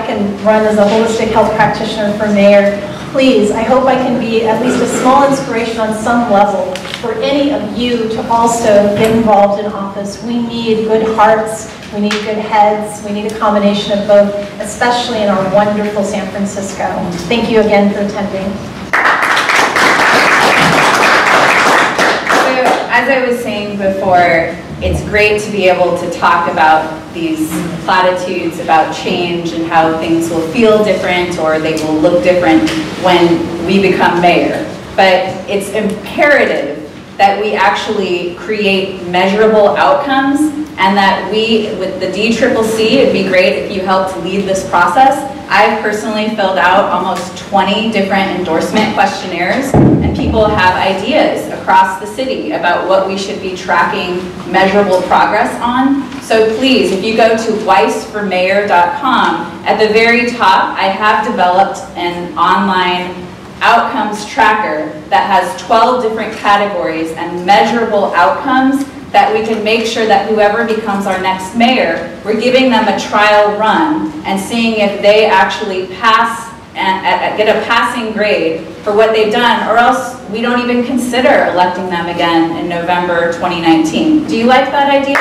Speaker 9: can run as a holistic health practitioner for mayor, please, I hope I can be at least a small inspiration on some level for any of you to also get involved in office. We need good hearts, we need good heads, we need a combination of both, especially in our wonderful San Francisco. Thank you again for attending.
Speaker 7: So, as I was saying before, it's great to be able to talk about these platitudes about change and how things will feel different or they will look different when we become mayor. But it's imperative that we actually create measurable outcomes, and that we, with the DCCC, it'd be great if you helped lead this process. I've personally filled out almost 20 different endorsement questionnaires, and people have ideas across the city about what we should be tracking measurable progress on. So please, if you go to weissformayor.com, at the very top, I have developed an online outcomes tracker that has 12 different categories and measurable outcomes that we can make sure that whoever becomes our next mayor, we're giving them a trial run and seeing if they actually pass and get a passing grade for what they've done, or else we don't even consider electing them again in November 2019. Do you like that idea?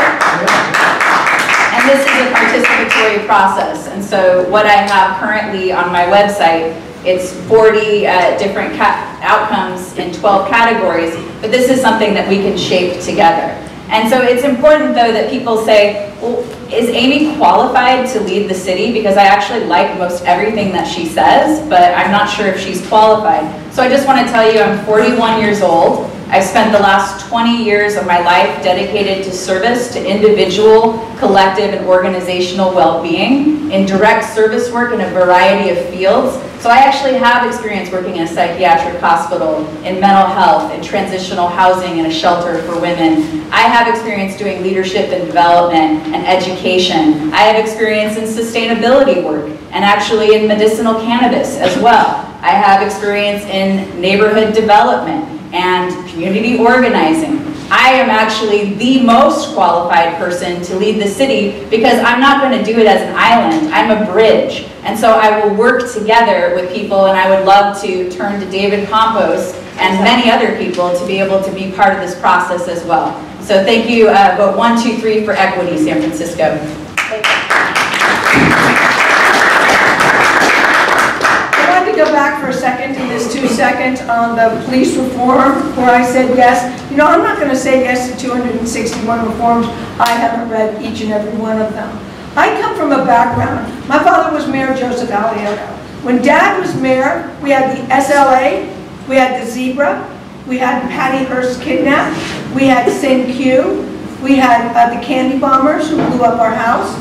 Speaker 7: And this is a participatory process, and so what I have currently on my website, it's 40 different outcomes in 12 categories, but this is something that we can shape together. And so it's important, though, that people say, well, is Amy qualified to lead the city? Because I actually like most everything that she says, but I'm not sure if she's qualified. So I just want to tell you, I'm 41 years old. I've spent the last 20 years of my life dedicated to service to individual, collective, and organizational well-being in direct service work in a variety of fields. So I actually have experience working in a psychiatric hospital, in mental health, in transitional housing, in a shelter for women. I have experience doing leadership and development and education. I have experience in sustainability work and actually in medicinal cannabis as well. I have experience in neighborhood development and community organizing. I am actually the most qualified person to lead the city because I'm not going to do it as an island. I'm a bridge. And so I will work together with people, and I would love to turn to David Campos and many other people to be able to be part of this process as well. So thank you, vote 1, 2, 3 for equity, San Francisco.
Speaker 6: Thank you. Go back for a second in this 2 seconds on the police reform where I said yes. You know, I'm not going to say yes to 261 reforms. I haven't read each and every one of them. I come from a background. My father was Mayor Joseph Alioto. When Dad was mayor, we had the SLA, we had the Zebra, we had Patty Hearst kidnapped, we had Sin Q, we had the candy bombers who blew up our house,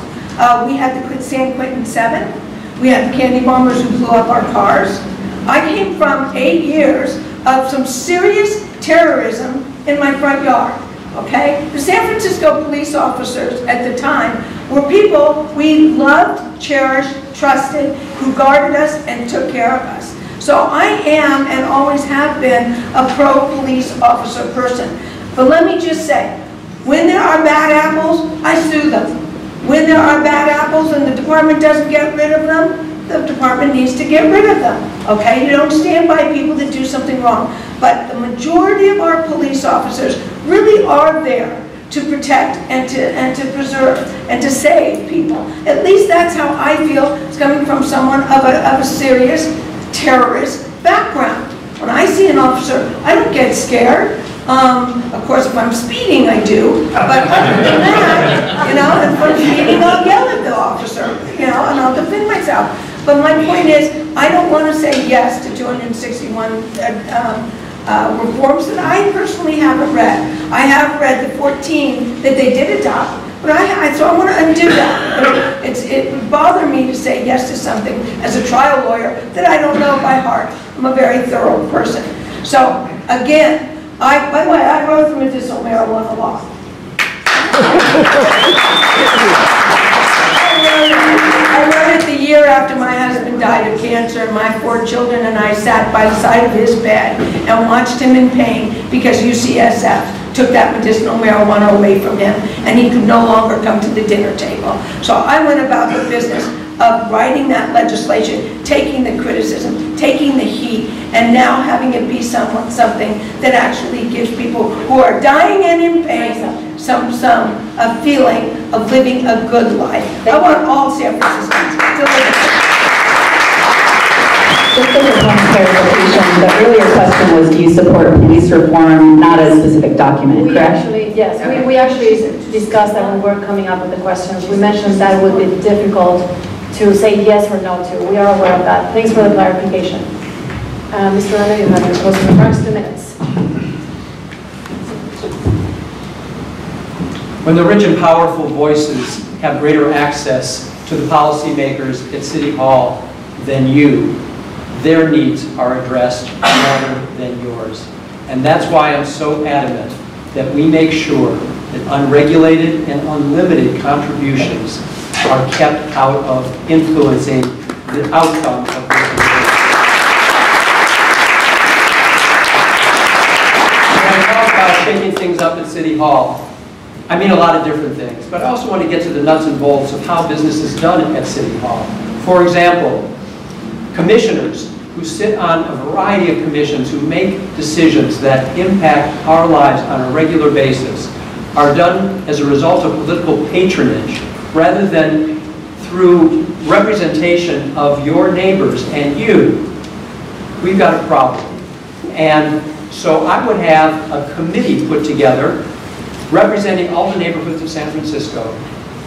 Speaker 6: we had the San Quentin 7. We had the candy bombers who blew up our cars. I came from 8 years of some serious terrorism in my front yard, okay? The San Francisco police officers at the time were people we loved, cherished, trusted, who guarded us and took care of us. So I am and always have been a pro-police officer person. But let me just say, when there are bad apples, I sue them. When there are bad apples and the department doesn't get rid of them, the department needs to get rid of them, okay? You don't stand by people that do something wrong. But the majority of our police officers really are there to protect and to preserve and to save people. At least that's how I feel. It's coming from someone of a serious terrorist background. When I see an officer, I don't get scared. Of course, if I'm speeding, I do. But other than that, you know, if I'm speeding, I'll yell at the officer, you know, and I'll myself. But my point is, I don't want to say yes to 261 reforms that I personally haven't read. I have read the 14 that they did adopt, but so I want to undo that. But it would bother me to say yes to something as a trial lawyer that I don't know by heart. I'm a very thorough person. So again, by the way, I wrote the medicinal marijuana law. I wrote it the year after my husband died of cancer, and my 4 children and I sat by the side of his bed and watched him in pain because UCSF took that medicinal marijuana away from him, and he could no longer come to the dinner table. So I went about the business of writing that legislation, taking the criticism, taking the heat, and now having it be something that actually gives people who are dying and in pain some feeling of living a good life. I want all San Franciscans to live.
Speaker 10: Just as a point of clarification, the earlier question was, do you support police reform, not a specific document, correct?
Speaker 2: Yes, we actually discussed that when we were coming up with the questions. We mentioned that it would be difficult to say yes or no to. We are aware of that. Thanks for the clarification. Mr. Leno, you have your closing remarks, 2 minutes.
Speaker 5: When the rich and powerful voices have greater access to the policymakers at City Hall than you, their needs are addressed rather than yours. And that's why I'm so adamant that we make sure that unregulated and unlimited contributions are kept out of influencing the outcome of this debate. When I talk about shaking things up at City Hall, I mean a lot of different things, but I also want to get to the nuts and bolts of how business is done at City Hall. For example, commissioners who sit on a variety of commissions who make decisions that impact our lives on a regular basis are done as a result of political patronage rather than through representation of your neighbors and you. We've got a problem. And so I would have a committee put together representing all the neighborhoods of San Francisco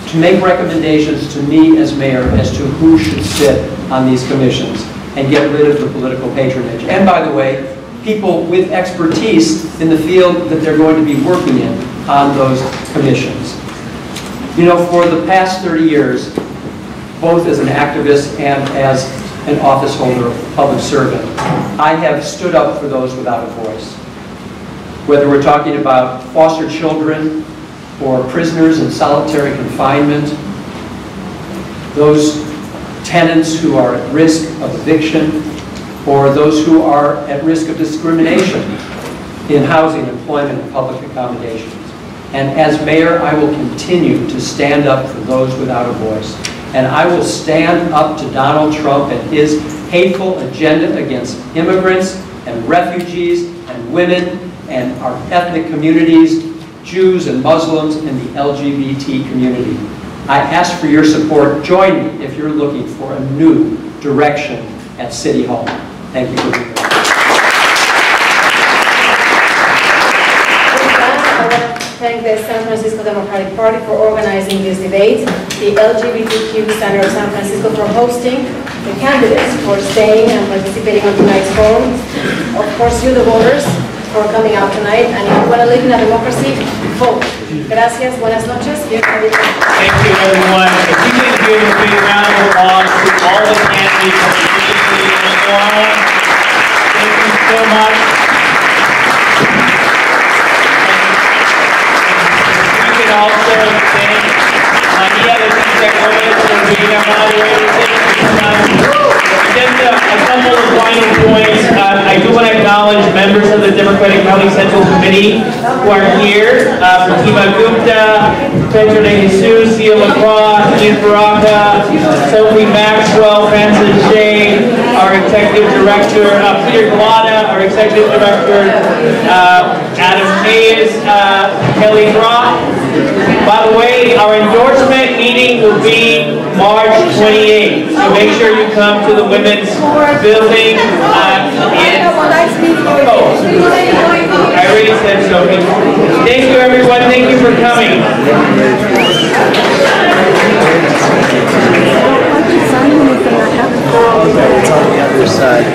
Speaker 5: to make recommendations to me as mayor as to who should sit on these commissions and get rid of the political patronage. And by the way, people with expertise in the field that they're going to be working in on those commissions. You know, for the past 30 years, both as an activist and as an office holder, public servant, I have stood up for those without a voice. Whether we're talking about foster children or prisoners in solitary confinement, those tenants who are at risk of eviction, or those who are at risk of discrimination in housing, employment, and public accommodations. And as mayor, I will continue to stand up for those without a voice. And I will stand up to Donald Trump and his hateful agenda against immigrants and refugees and women and our ethnic communities, Jews and Muslims, and the LGBT community. I ask for your support. Join me if you're looking for a new direction at City Hall. Thank you for being here.
Speaker 2: Thank the San Francisco Democratic Party for organizing this debate, the LGBTQ Center of San Francisco for hosting, the candidates for staying and participating on tonight's forum, of course you the voters for coming out tonight, and if you want to live in a democracy, vote. Gracias, buenas noches.
Speaker 1: Thank you everyone. If you can give a big round of applause to all the candidates participating in the forum. Thank you so much. Also thank Maria Leticia Gomez for being our moderator. Thank you so much. Just a couple of final points. I do want to acknowledge members of the Democratic County Central Committee who are here. Fatima Gupta, Pedro de Jesus, Sia LaCroix, Ian Baraka, Sophie Maxwell, Francis Shea, our Executive Director, Peter Galata, our Executive Director, Adam Hayes, Kelly Brock. By the way, our endorsement meeting will be March 28th, so make sure you come to the women's building. I already said so. Thank you everyone, thank you for coming.
Speaker 11: side.